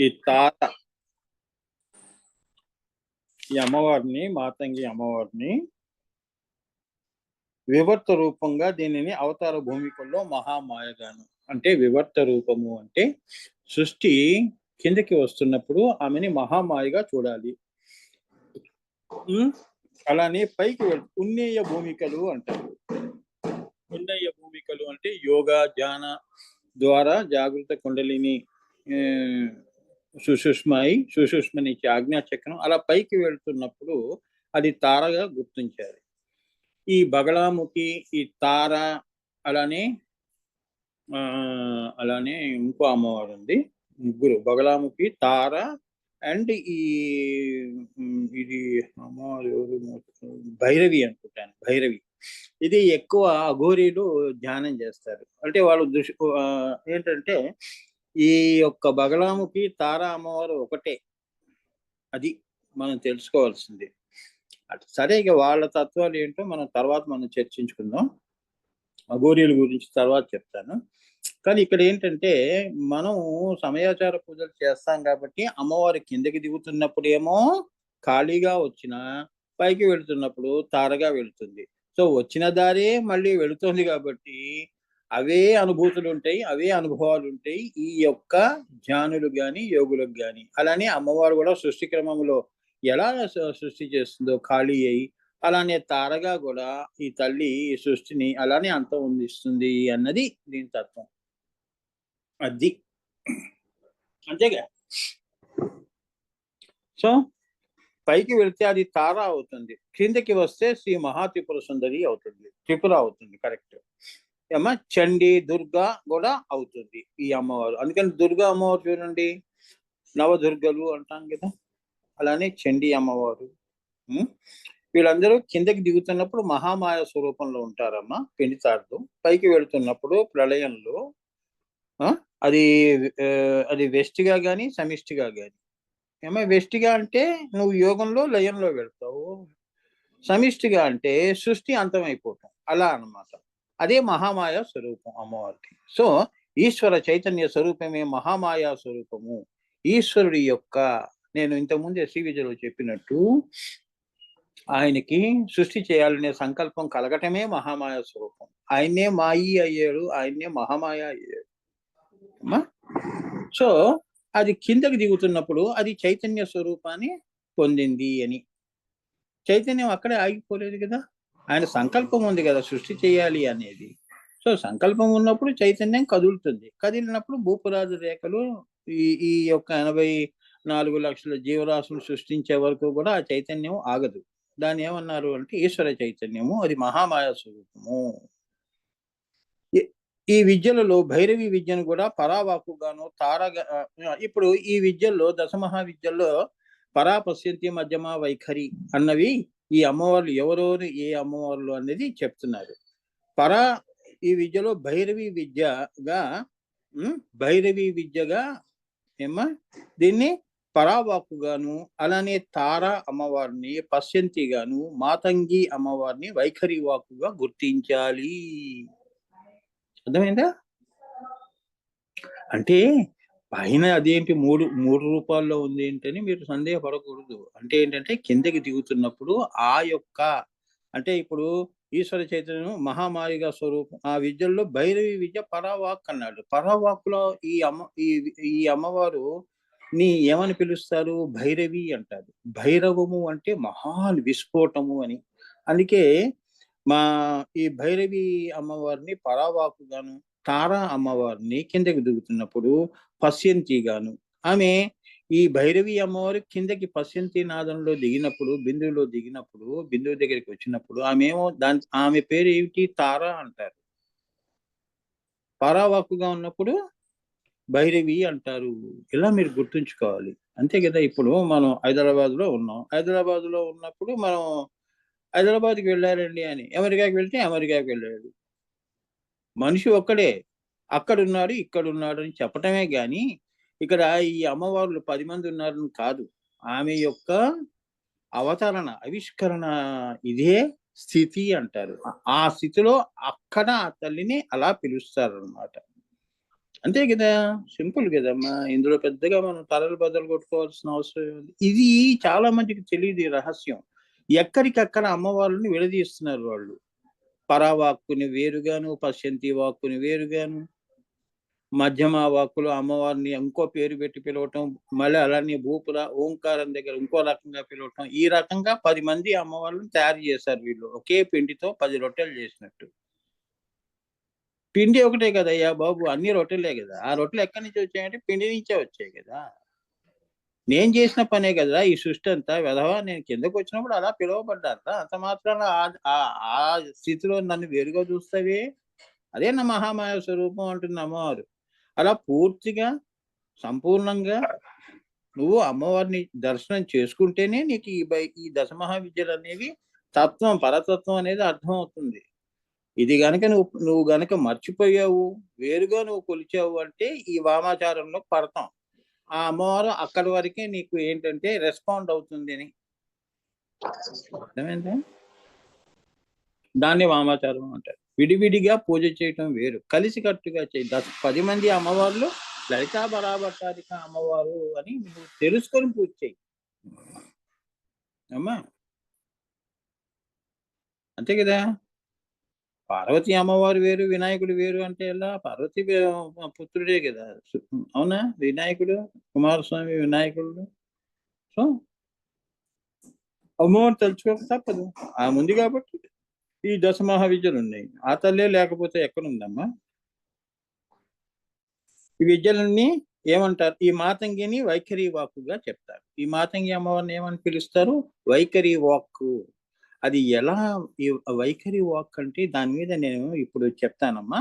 ఈ తాత ఈ అమ్మవారిని మాతంగి అమ్మవారిని వివర్త రూపంగా దీనిని అవతార భూమికల్లో మహామాయగాను అంటే వివర్త రూపము అంటే సృష్టి కిందకి వస్తున్నప్పుడు ఆమెని మహామాయగా చూడాలి. అలానే పైకి ఉన్నేయ భూమికలు అంటారు. ఉన్నేయ భూమికలు అంటే యోగా ధ్యాన ద్వారా జాగృత కుండలిని సుషుష్మ నుంచి ఆజ్ఞాచక్రం అలా పైకి వెళ్తున్నప్పుడు అది తారగా గుర్తించారు. ఈ బగళాముఖి ఈ తార అలానే అలానే ఇంకో అమ్మవారు ఉంది, ముగ్గురు, బగళాముఖి, తార అండ్ ఇది అమ్మవారు భైరవి అనుకుంటాను, భైరవి. ఇది ఎక్కువ అఘోరీలు ధ్యానం చేస్తారు. అంటే వాళ్ళు ఏంటంటే ఈ యొక్క బగళాముఖి తార అమ్మవారు ఒకటే, అది మనం తెలుసుకోవాల్సింది. సరే, ఇక వాళ్ళ తత్వాలు ఏంటో మనం చర్చించుకుందాం. అఘోరీల గురించి తర్వాత చెప్తాను. కానీ ఇక్కడ ఏంటంటే మనం సమయాచార పూజలు చేస్తాం కాబట్టి అమ్మవారి కిందకి దిగుతున్నప్పుడేమో ఖాళీగా వచ్చిన, పైకి వెళుతున్నప్పుడు తారగా వెళుతుంది. సో వచ్చిన దారే మళ్ళీ వెళుతుంది కాబట్టి అవే అనుభూతులు ఉంటాయి, అవే అనుభవాలు ఉంటాయి ఈ యొక్క జ్ఞానులకు గాని యోగులకు గాని. అలానే అమ్మవారు కూడా సృష్టి క్రమంలో ఎలా సృష్టి చేస్తుందో ఖాళీ అయి, అలానే తారగా కూడా ఈ తల్లి ఈ సృష్టిని అలానే అంతమొందిస్తుంది అన్నది దీని తత్వం. అది అంతేగా. సో పైకి వెళ్తే అది తార అవుతుంది, కిందకి వస్తే శ్రీ మహాత్రిపుర సుందరి అవుతుంది, త్రిపుర అవుతుంది. కరెక్ట్ ఏమా. చండి దుర్గా కూడా అవుతుంది ఈ అమ్మవారు. అందుకని దుర్గా అమ్మవారు చూడండి, నవదుర్గలు అంటాం కదా, అలానే చండీ అమ్మవారు. వీళ్ళందరూ కిందకి దిగుతున్నప్పుడు మహామాయ స్వరూపంలో ఉంటారమ్మా. పెండితార్థం పైకి వెళుతున్నప్పుడు ప్రళయంలో అది అది వెస్టిగా కానీ సమిష్టిగా కానీ. ఏమో వెస్టిగా అంటే నువ్వు యోగంలో లయంలో వెళ్తావు, సమిష్టిగా అంటే సృష్టి అంతమైపోతాం, అలా అన్నమాట. అదే మహామాయ స్వరూపం అమ్మవారికి. సో ఈశ్వర చైతన్య స్వరూపమే మహామాయా స్వరూపము. ఈశ్వరుడి యొక్క, నేను ఇంతకుముందు శ్రీ విద్యలో చెప్పినట్టు, ఆయనకి సృష్టి చేయాలనే సంకల్పం కలగటమే మహామాయ స్వరూపం. ఆయన్నే మాయి అయ్యాడు, ఆయన్నే మహామాయ అయ్యాడు. సో అది కిందకి దిగుతున్నప్పుడు అది చైతన్య స్వరూపాన్ని పొందింది అని. చైతన్యం అక్కడే ఆగిపోలేదు కదా, ఆయన సంకల్పం ఉంది కదా సృష్టి చేయాలి అనేది. సో సంకల్పం ఉన్నప్పుడు చైతన్యం కదులుతుంది, కదిలినప్పుడు భూపురాజు రేఖలు ఈ యొక్క 84 లక్షల జీవరాశులు సృష్టించే వరకు కూడా ఆ చైతన్యం ఆగదు. దాన్ని ఏమన్నారు అంటే ఈశ్వర చైతన్యము, అది మహామాయ స్వరూపము. ఈ విద్యలలో భైరవి విద్యను కూడా పరావాకుగాను తారగా, ఇప్పుడు ఈ విద్యల్లో దశమహా విద్యల్లో పరా పశ్యంతి మధ్యమ వైఖరి అన్నవి ఈ అమ్మవార్లు ఎవరెవరు ఏ అమ్మవార్లు అనేది చెప్తున్నారు. పరా ఈ విద్యలో భైరవి విద్యగా ఏమా దీన్ని పరావాకుగాను, అలానే తార అమ్మవారిని పశ్యంతిగాను, మాతంగి అమ్మవారిని వైఖరి వాకుగా గుర్తించాలి. అర్థమైందా? అంటే పైన అదేంటి మూడు రూపాల్లో ఉంది ఏంటని మీరు సందేహపడకూడదు. అంటే ఏంటంటే కిందకి దిగుతున్నప్పుడు ఆ యొక్క, అంటే ఇప్పుడు ఈశ్వర చైతన్యం మహామాయిగా స్వరూపం. ఆ విద్యల్లో భైరవి విద్య పరావాక్ అన్నాడు. పరావాకులో ఈ అమ్మవారు నీ ఏమని పిలుస్తారు? భైరవి అంటారు. భైరవము అంటే మహాన్ విస్ఫోటము అని. అందుకే ఈ భైరవి అమ్మవారిని పరావాకుగాను, తారా అమ్మవారిని కిందకి దిగుతున్నప్పుడు పశ్యంతి గాను. ఆమె ఈ భైరవి అమ్మవారు కిందకి పశ్యంతి నాదంలో దిగినప్పుడు, బిందువులో దిగినప్పుడు, బిందువు దగ్గరికి వచ్చినప్పుడు ఆమె పేరు ఏమిటి? తారా అంటారు. పరావాకుగా ఉన్నప్పుడు భైరవి అంటారు. ఇలా మీరు గుర్తుంచుకోవాలి. అంతే కదా. ఇప్పుడు మనం హైదరాబాద్ లో ఉన్నాం, హైదరాబాద్ లో ఉన్నప్పుడు మనం హైదరాబాద్కి వెళ్ళారండి అని, అమెరికాకి వెళ్తే అమెరికాకి వెళ్ళాడు. మనిషి ఒక్కడే, అక్కడున్నాడు ఇక్కడున్నాడు అని చెప్పటమే గాని ఇక్కడ ఈ అమ్మవార్లు 10 మంది ఉన్నారని కాదు. ఆమె యొక్క అవతరణ, ఆవిష్కరణ, ఇదే స్థితి అంటారు. ఆ స్థితిలో అక్కడ ఆ తల్లిని అలా పిలుస్తారు అన్నమాట. అంతే కదా, సింపుల్ కదమ్మా. ఇందులో పెద్దగా మనం తలలు బద్దలు కొట్టుకోవాల్సిన అవసరం ఉంది. ఇది చాలా మందికి తెలియదు ఈ రహస్యం. ఎక్కడికక్కడ అమ్మవారిని విడదీస్తున్నారు వాళ్ళు. పరావాక్కుని వేరుగాను, పశ్యంతి వాక్కుని వేరుగాను, మధ్యమ వాక్కులు అమ్మవారిని ఇంకో పేరు పెట్టి పిలవటం, మళ్ళీ అలానే భూపుర ఓంకారం దగ్గర ఇంకో రకంగా పిలవటం. ఈ రకంగా 10 మంది అమ్మవార్లను తయారు చేశారు వీళ్ళు. ఒకే పిండితో 10 రొట్టెలు చేసినట్టు. పిండి ఒకటే కదయ్యా బాబు, అన్ని రొట్టెలే కదా. ఆ రొట్టెలు ఎక్కడి నుంచి వచ్చాయంటే పిండి నుంచే వచ్చాయి కదా. నేను చేసిన పనే కదా ఈ సృష్టి అంతా. వెధవా, నేను కిందకు వచ్చినప్పుడు అలా పిలువబడ్డారా, అంత మాత్రాన ఆ స్థితిలో నన్ను వేరుగా చూస్తావే. అదే నా మహామాయ స్వరూపం అంటుంది అమ్మవారు. అలా పూర్తిగా సంపూర్ణంగా నువ్వు అమ్మవారిని దర్శనం చేసుకుంటేనే నీకు ఈ దశమహావిద్యలు అనేవి తత్వం, పరతత్వం అనేది అర్థమవుతుంది. ఇది గనక నువ్వు గనక మర్చిపోయావు, వేరుగా నువ్వు కొలిచావు అంటే ఈ వామాచారంలో పడతాం. ఆ అమ్మవారు అక్కడి వరకే నీకు ఏంటంటే రెస్పాండ్ అవుతుంది అని అర్థమైందా? దాన్ని వామాచారం అంటారు. విడివిడిగా పూజ చేయటం వేరు, కలిసికట్టుగా చేయి. 10 మంది అమ్మవార్లు లలితా బరాబట్టారిక అమ్మవారు అని నువ్వు తెలుసుకొని పూజ చేయి అమ్మా. అంతే కదా. పార్వతీ అమ్మవారు వేరు, వినాయకుడు వేరు అంటే ఎలా? పార్వతీ పుత్రుడే కదా. అవునా? వినాయకుడు కుమారస్వామి వినాయకుడు. సో అమ్మవారు తలుచుకోక తప్పదు. ఆ ముందు కాబట్టి ఈ దశమహావిద్యలు ఉన్నాయి. ఆ తల్లే లేకపోతే ఎక్కడుందమ్మా? ఈ విద్యలన్నీ ఏమంటారు? ఈ మాతంగిని వైఖరి వాక్కుగా చెప్తారు. ఈ మాతంగి అమ్మవారిని ఏమని పిలుస్తారు? వైఖరి వాక్కు. అది ఎలా? ఈ వైఖరి వాక్ అంటే దాని మీద నేను ఇప్పుడు చెప్తానమ్మా.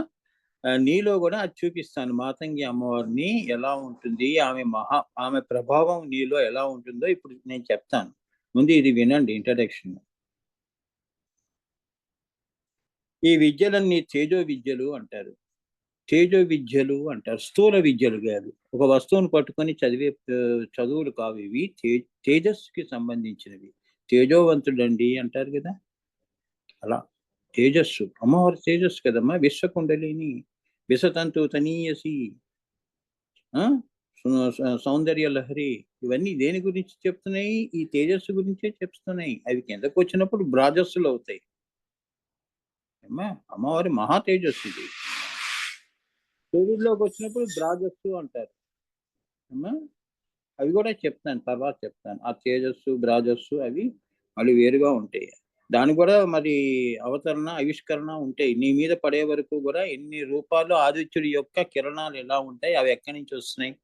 నీలో కూడా అది చూపిస్తాను. మాతంగి అమ్మవారిని ఎలా ఉంటుంది, ఆమె ప్రభావం నీలో ఎలా ఉంటుందో ఇప్పుడు నేను చెప్తాను. ముందు ఇది వినండి, ఇంట్రడక్షన్. ఈ విద్యలన్నీ తేజో విద్యలు అంటారు. తేజో విద్యలు అంటారు, స్థూల విద్యలు కాదు. ఒక వస్తువును పట్టుకొని చదివే చదువులు కావు ఇవి. తేజస్సుకి సంబంధించినవి. తేజోవంతుడండి అంటారు కదా, అలా. తేజస్సు, అమ్మవారి తేజస్సు కదమ్మా. విశ్వకుండలిని, విషతంతు తనీయసి, సౌందర్య లహరి, ఇవన్నీ దేని గురించి చెప్తున్నాయి? ఈ తేజస్సు గురించే చెప్తున్నాయి. అవి కిందకు వచ్చినప్పుడు బ్రాజస్సులు అవుతాయి అమ్మా. అమ్మవారి మహా తేజస్సు ఇది. సూర్యుడిలోకి వచ్చినప్పుడు బ్రాజస్సు అంటారు అమ్మా. అవి కూడా చెప్తాను, తర్వాత చెప్తాను. ఆ తేజస్సు బ్రాజస్సు అవి మళ్ళీ వేరుగా ఉంటాయి. దాని కూడా మరి అవతరణ ఆవిష్కరణ ఉంటాయి. నీ మీద పడే వరకు కూడా ఎన్ని రూపాలు ఆదిత్యుడి యొక్క కిరణాలు ఎలా ఉంటాయి, అవి ఎక్కడి నుంచి వస్తున్నాయి?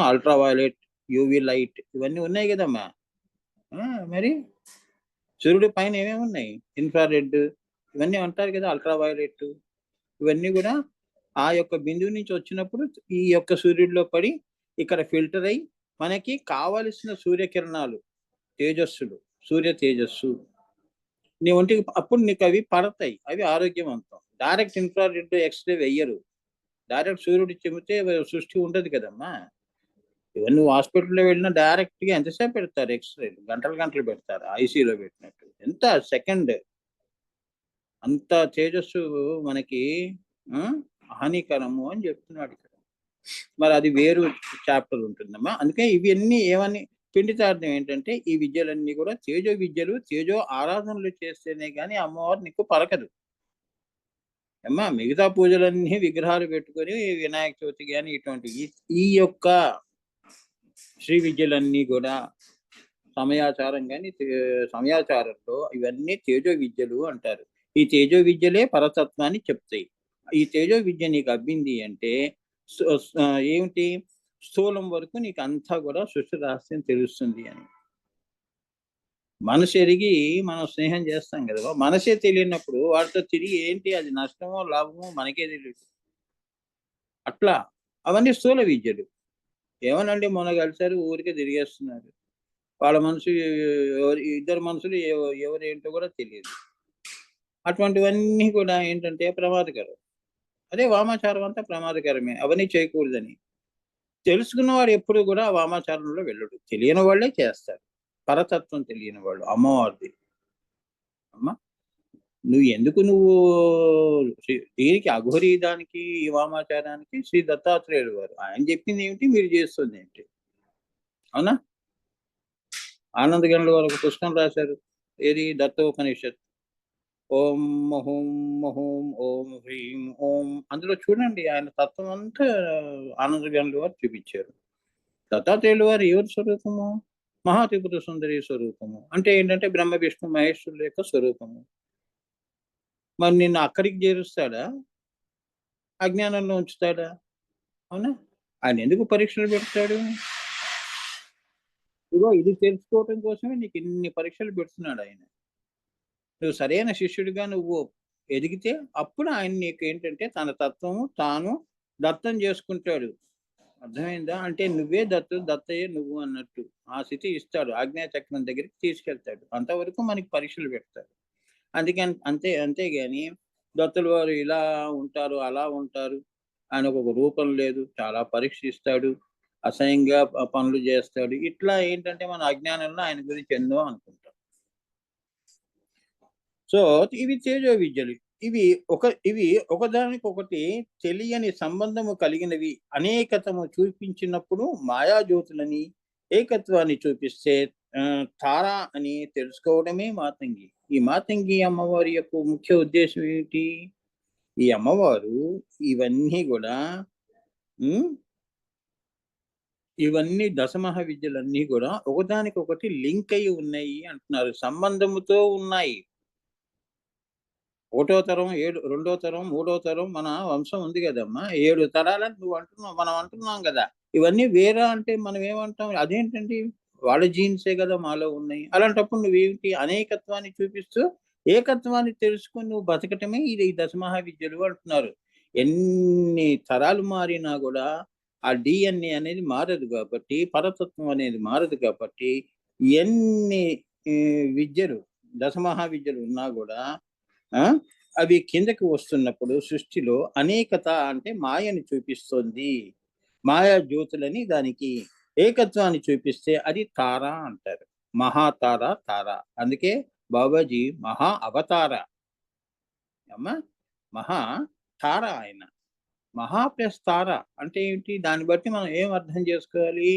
అల్ట్రా వైలెట్, యూవి లైట్, ఇవన్నీ ఉన్నాయి కదమ్మా. మరి సూర్యుడి పైన ఏమేమి ఉన్నాయి? ఇన్ఫ్రారెడ్, ఇవన్నీ అంటారు కదా, అల్ట్రా వైలెట్. ఇవన్నీ కూడా ఆ యొక్క బిందువు నుంచి వచ్చినప్పుడు ఈ యొక్క సూర్యుడిలో పడి ఇక్కడ ఫిల్టర్ అయి మనకి కావలసిన సూర్యకిరణాలు, తేజస్సులు, సూర్య తేజస్సు నీ ఒంటికి అప్పుడు నీకు అవి పడతాయి. అవి ఆరోగ్యవంతం. డైరెక్ట్ ఇన్ఫ్రారెడ్ ఎక్స్రే వెయ్యరు. డైరెక్ట్ సూర్యుడు చెబితే సృష్టి ఉండదు కదమ్మా. ఇవన్నీ నువ్వు హాస్పిటల్లో వెళ్ళినా డైరెక్ట్ గా ఎంతసేపు పెడతారు? ఎక్స్రేలు గంటలు గంటలు పెడతారు, ఐసీలో పెట్టినట్టు. ఎంత సెకండ్. అంత తేజస్సు మనకి హానికరము అని చెప్తున్నాడు ఇక్కడ. మరి అది వేరు చాప్టర్ ఉంటుందమ్మా. అందుకే ఇవన్నీ ఏమని పిండితార్థం ఏంటంటే ఈ విద్యలన్నీ కూడా తేజో విద్యలు. తేజో ఆరాధనలు చేస్తేనే కానీ అమ్మవారు నీకు పలకదు అమ్మా. మిగతా పూజలన్నీ విగ్రహాలు పెట్టుకొని వినాయక చవితి కానీ ఇటువంటి ఈ యొక్క శ్రీ విద్యలన్నీ కూడా సమయాచారం కానీ సమయాచారంలో ఇవన్నీ తేజో విద్యలు అంటారు. ఈ తేజో విద్యలే పరతత్వాన్ని చెప్తాయి. ఈ తేజో విద్య నీకు అబ్బింది అంటే ఏమిటి? స్థూలం వరకు నీకు అంతా కూడా సృష్టి రహస్యం తెలుస్తుంది అని. మనసు ఎరిగి మనం స్నేహం చేస్తాం కదా. మనసే తెలియనప్పుడు వాటితో తిరిగి ఏంటి అది నష్టమో లాభమో మనకే తెలియదు. అట్లా అవన్నీ స్థూల విద్యలు. ఏమనండి, మొన్న కలిసారు ఊరికే తిరిగేస్తున్నారు. వాళ్ళ మనసు ఇద్దరు మనుషులు ఎవరేంటో కూడా తెలియదు. అటువంటివన్నీ కూడా ఏంటంటే ప్రమాదకరం. అదే వామాచారం అంతా ప్రమాదకరమే. అవన్నీ చేయకూడదని తెలుసుకున్నవాడు ఎప్పుడు కూడా వామాచారంలో వెళ్ళడు. తెలియని వాళ్ళే చేస్తారు. పరతత్వం తెలియని వాళ్ళు అమ్మవారిది అమ్మ. నువ్వు దీనికి అఘోరీ దానికి ఈ వామాచారానికి శ్రీ దత్తాత్రేయుడు వారు ఆయన చెప్పింది ఏమిటి, మీరు చేస్తుంది ఏంటి? అవునా? ఆనంద గనుల వారు ఒక పుస్తకం రాశారు, ఏది దత్తోపనిషత్. ఓం మహోం మహోం ఓం హ్రీం ఓం, అందులో చూడండి ఆయన తత్వం అంతా ఆనంద గనుల వారు చూపించారు. దత్తాత్రేయులు వారు ఎవరి స్వరూపము? మహాత్రిపుర సుందరి స్వరూపము. అంటే ఏంటంటే బ్రహ్మ విష్ణు మహేశ్వరుల యొక్క స్వరూపము. మరి నిన్ను అక్కడికి చేరుస్తాడా? అజ్ఞానంలో ఉంచుతాడా? అవునా? ఆయన ఎందుకు పరీక్షలు పెడతాడు? ఇదిగో ఇది తెలుసుకోవటం కోసమే నీకు ఇన్ని పరీక్షలు పెడుతున్నాడు ఆయన. నువ్వు సరైన శిష్యుడిగా నువ్వు ఎదిగితే అప్పుడు ఆయన నీకు ఏంటంటే తన తత్వము తాను దత్తం చేసుకుంటాడు. అర్థమైందా? అంటే నువ్వే దత్తయ్యే నువ్వు అన్నట్టు ఆ స్థితి ఇస్తాడు. ఆజ్ఞాచక్రం దగ్గరికి తీసుకెళ్తాడు. అంతవరకు మనకి పరీక్షలు పెడతాడు. అందుకని అంతేగాని దత్తుల వారు ఇలా ఉంటారు, అలా ఉంటారు, ఆయనకు ఒక రూపం లేదు, చాలా పరీక్షిస్తాడు, అసహ్యంగా పనులు చేస్తాడు, ఇట్లా ఏంటంటే మన అజ్ఞానంలో ఆయన గురించి ఎన్నో అనుకుంటాం. సో ఇవి తేజో విద్యలు. ఇవి ఒకదానికొకటి తెలియని సంబంధము కలిగినవి అనేకతము చూపించినప్పుడు మాయాజ్యోతులని ఏకత్వాన్ని చూపిస్తే తారా అని తెలుసుకోవడమే మాతంగి. ఈ మాతంగి అమ్మవారి యొక్క ముఖ్య ఉద్దేశం ఏమిటి? ఈ అమ్మవారు ఇవన్నీ కూడా ఇవన్నీ దశమహ విద్యలన్నీ కూడా ఒకదానికొకటి లింక్ అయి ఉన్నాయి అంటున్నారు, సంబంధముతో ఉన్నాయి. ఒకటో తరం, రెండో తరం, మూడో తరం మన వంశం ఉంది కదమ్మా. 7 తరాలని నువ్వు అంటున్నావు, మనం అంటున్నాం కదా. ఇవన్నీ వేరా అంటే మనం ఏమంటాం? అదేంటండి, వాళ్ళ జీన్సే కదా మాలో ఉన్నాయి. అలాంటప్పుడు నువ్వేమిటి అనేకత్వాన్ని చూపిస్తూ ఏకత్వాన్ని తెలుసుకొని నువ్వు బతకటమే ఇది దశమహా విద్యలు అంటున్నారు. ఎన్ని తరాలు మారినా కూడా ఆ డిఎన్ఏ అనేది మారదు కాబట్టి, పరతత్వం అనేది మారదు కాబట్టి, ఎన్ని విద్యలు దశమహా విద్యలు ఉన్నా కూడా అవి కిందకి వస్తున్నప్పుడు సృష్టిలో అనేకత అంటే మాయని చూపిస్తుంది. మాయా జ్యోతులని దానికి ఏకత్వాన్ని చూపిస్తే అది తార అంటారు. మహాతార తార. అందుకే బాబాజీ మహా అవతార. అమ్మా, మహా తార ఆయన. మహా ప్లస్ తార అంటే ఏంటి? దాన్ని బట్టి మనం ఏం అర్థం చేసుకోవాలి?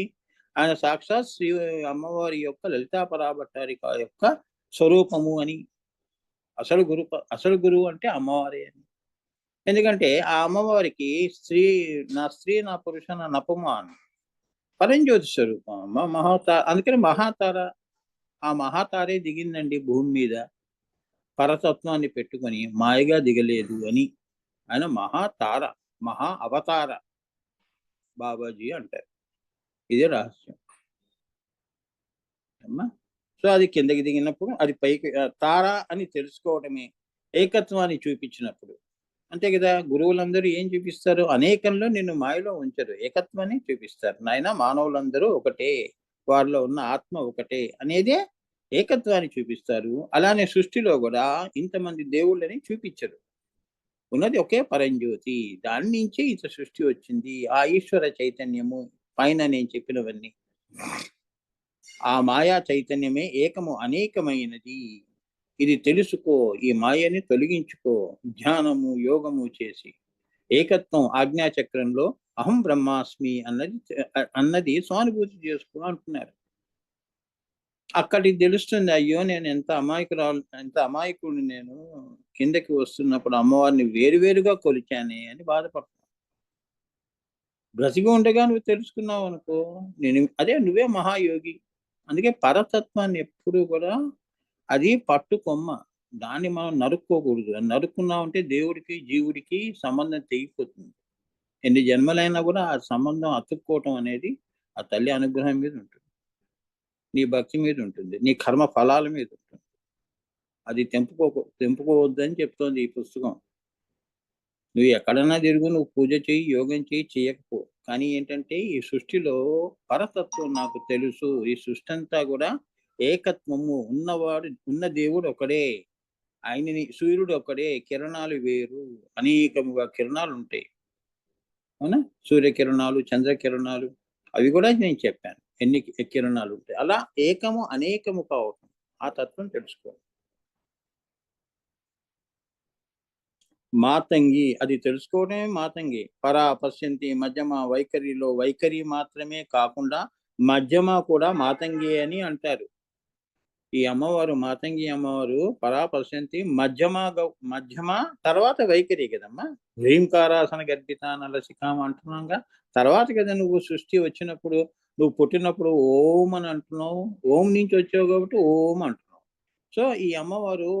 ఆయన సాక్షాత్ శ్రీ అమ్మవారి యొక్క లలితా పరాభట్టారిక యొక్క స్వరూపము అని. అసలు గురువు అంటే అమ్మవారే అని. ఎందుకంటే ఆ అమ్మవారికి స్త్రీ నా పురుష నా నపుమాన్ పరంజ్యోతి స్వరూపం అమ్మ మహాతార. అందుకని మహాతార. ఆ మహాతారే దిగిందండి భూమి మీద, పరతత్వాన్ని పెట్టుకొని మాయగా దిగలేదు అని. ఆయన మహాతార, మహా అవతార బాబాజీ అంటారు. ఇదే రహస్యం అమ్మా. సో అది కిందకి దిగినప్పుడు అది పైకి తార అని తెలుసుకోవడమే ఏకత్వాన్ని చూపించినప్పుడు. అంతే కదా, గురువులందరూ ఏం చూపిస్తారు? అనేకంలో నిన్ను మాయలో ఉంచరు, ఏకత్వాన్ని చూపిస్తారు. నాయన మానవులందరూ ఒకటే, వారిలో ఉన్న ఆత్మ ఒకటే అనేదే ఏకత్వాన్ని చూపిస్తారు. అలానే సృష్టిలో కూడా ఇంతమంది దేవుళ్ళని చూపించరు, ఉన్నది ఒకే పరంజ్యోతి. దాని నుంచే ఇంత సృష్టి వచ్చింది. ఆ ఈశ్వర చైతన్యము పైన నేను చెప్పినవన్నీ, ఆ మాయా చైతన్యమే ఏకము అనేకమైనది. ఇది తెలుసుకో, ఈ మాయని తొలగించుకో ధ్యానము యోగము చేసి. ఏకత్వం ఆజ్ఞాచక్రంలో అహం బ్రహ్మాస్మి అన్నది స్వానుభూతి చేసుకో అంటున్నారు. అక్కడికి తెలుస్తుంది, అయ్యో నేను ఎంత అమాయకుడిని నేను, కిందకి వస్తున్నప్పుడు అమ్మవారిని వేరువేరుగా కొలిచానే అని బాధపడుతున్నాను. బ్రతికి ఉండగా నువ్వు తెలుసుకున్నావు అనుకో, నువ్వే మహాయోగి. అందుకే పరతత్వాన్ని ఎప్పుడు కూడా అది పట్టు కొమ్మ, దాన్ని మనం నరుక్కోకూడదు. నరుక్కున్నామంటే దేవుడికి జీవుడికి సంబంధం తెగిపోతుంది. ఎన్ని జన్మలైనా కూడా ఆ సంబంధం అతుక్కోవటం అనేది ఆ తల్లి అనుగ్రహం మీద ఉంటుంది, నీ భక్తి మీద ఉంటుంది, నీ కర్మ ఫలాల మీద ఉంటుంది. అది తెంపుకోవద్దని చెప్తోంది ఈ పుస్తకం. నువ్వు ఎక్కడన్నా తిరుగు, నువ్వు పూజ చేయి, యోగం చేయి, చేయకపో. కానీ ఏంటంటే ఈ సృష్టిలో పరతత్వం నాకు తెలుసు. ఈ సృష్టి అంతా కూడా ఏకత్వము ఉన్న దేవుడు ఒకడే. ఆయనని సూర్యుడు ఒకడే, కిరణాలు వేరు, అనేకముగా కిరణాలు ఉంటాయి. అవునా? సూర్యకిరణాలు, చంద్రకిరణాలు, అవి కూడా నేను చెప్పాను ఎన్ని కిరణాలు ఉంటాయి. అలా ఏకము అనేకము కావటం, ఆ తత్వం తెలుసుకో. మాతంగి, అది తెలుసుకోవడమే మాతంగి. పరా పశ్యంతి మధ్యమ, వైఖరిలో వైఖరి మాత్రమే కాకుండా మధ్యమ కూడా మాతంగి అని అంటారు. ఈ అమ్మవారు మాతంగి అమ్మవారు పరా పశ్యంతి మధ్యమ తర్వాత వైఖరి కదమ్మా. హ్రీంకారాసన గర్భిత నలసికామ అంటున్నాగా. తర్వాత కదా నువ్వు సృష్టి వచ్చినప్పుడు, నువ్వు పుట్టినప్పుడు ఓం అని అంటున్నావు. ఓం నుంచి వచ్చావు కాబట్టి ఓం అంటున్నావు. సో ఈ అమ్మవారు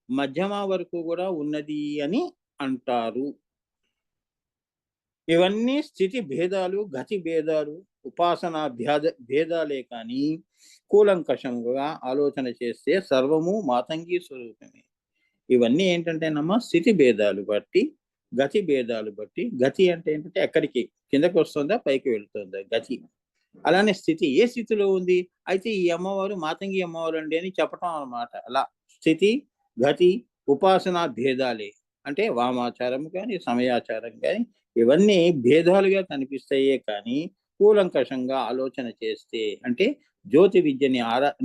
మధ్యమ వరకు కూడా ఉన్నది అని అంటారు. ఇవన్నీ స్థితి భేదాలు, గతి భేదాలు, ఉపాసనా భేదాలే కానీ కూలంకషంగా ఆలోచన చేస్తే సర్వము మాతంగి స్వరూపమే. ఇవన్నీ ఏంటంటేనమ్మా స్థితి భేదాలు బట్టి, గతి భేదాలు బట్టి. గతి అంటే ఏంటంటే ఎక్కడికి, కిందకి వస్తుందా పైకి వెళుతుందా గతి. అలానే స్థితి ఏ స్థితిలో ఉంది, అయితే ఈ అమ్మవారు మాతంగి అమ్మవారు అండి అని చెప్పటం అన్నమాట. అలా స్థితి, గతి, ఉపాసనా భేదాలే. అంటే వామాచారం కానీ సమయాచారం కానీ ఇవన్నీ భేదాలుగా కనిపిస్తాయే కానీ కూలంకషంగా ఆలోచన చేస్తే, అంటే జ్యోతి విద్యని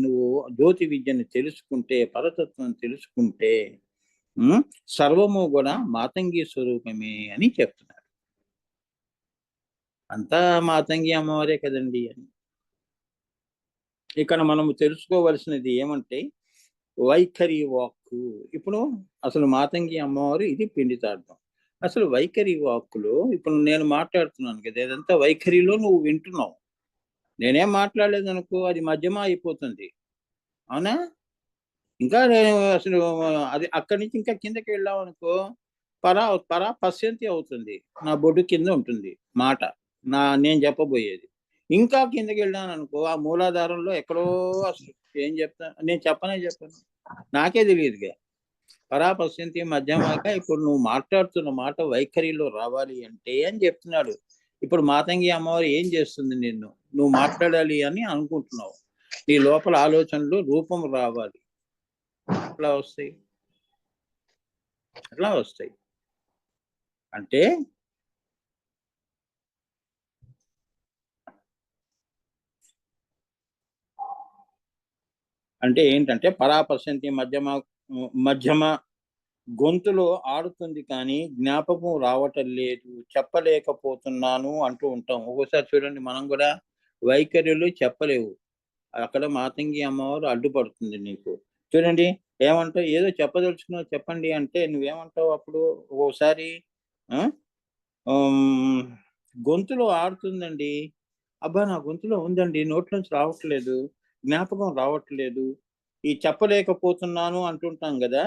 నువ్వు జ్యోతి విద్యని తెలుసుకుంటే, పరతత్వం తెలుసుకుంటే సర్వము కూడా మాతంగి స్వరూపమే అని చెప్తున్నారు. అంతా మాతంగి అమ్మవారే కదండి అని. ఇక్కడ మనము తెలుసుకోవలసినది ఏమంటే వైఖరి వాక్కు. ఇప్పుడు అసలు మాతంగి అమ్మవారు ఇది పిండితార్థం. అసలు వైఖరి వాక్కులో ఇప్పుడు నేను మాట్లాడుతున్నాను కదా, ఇదంతా వైఖరిలో నువ్వు వింటున్నావు. నేనేం మాట్లాడలేదనుకో అది మధ్యమ అయిపోతుంది, అవునా? ఇంకా నేను అసలు అది అక్కడి నుంచి ఇంకా కిందకి వెళ్ళాం అనుకో పరా పశ్యంతి అవుతుంది. నా బొడ్డు కింద ఉంటుంది మాట, నేను చెప్పబోయేది. ఇంకా కిందకి వెళ్ళాను అనుకో ఆ మూలాధారంలో ఎక్కడో అసలు ఏం చెప్తా, నేను చెప్పను, నాకే తెలియదుగా. పరా పశ్యంతి మధ్యమాక ఇప్పుడు నువ్వు మాట్లాడుతున్న మాట వైఖరిలో రావాలి అంటే అని చెప్తున్నాడు. ఇప్పుడు మాతంగి అమ్మవారు ఏం చేస్తుంది, నువ్వు మాట్లాడాలి అని అనుకుంటున్నావు. నీ లోపల ఆలోచనలు రూపం రావాలి. ఎట్లా వస్తాయి అంటే ఏంటంటే పరాపశ్యంతి మధ్యమ గొంతులో ఆడుతుంది కానీ జ్ఞాపకం రావటం లేదు, చెప్పలేకపోతున్నాను అంటూ ఉంటాం. ఒక్కోసారి చూడండి మనం కూడా వైఖరులు చెప్పలేవు, అక్కడ మాతంగి అమ్మవారు అడ్డుపడుతుంది నీకు. చూడండి ఏమంటావు, ఏదో చెప్పదలుచుకున్నావు చెప్పండి అంటే నువ్వేమంటావు అప్పుడు ఓసారి గొంతులో ఆడుతుందండి, అబ్బా నా గొంతులో ఉందండి, నోట్లోంచి రావట్లేదు, జ్ఞాపకం రావట్లేదు, ఈ చెప్పలేకపోతున్నాను అంటుంటాం కదా.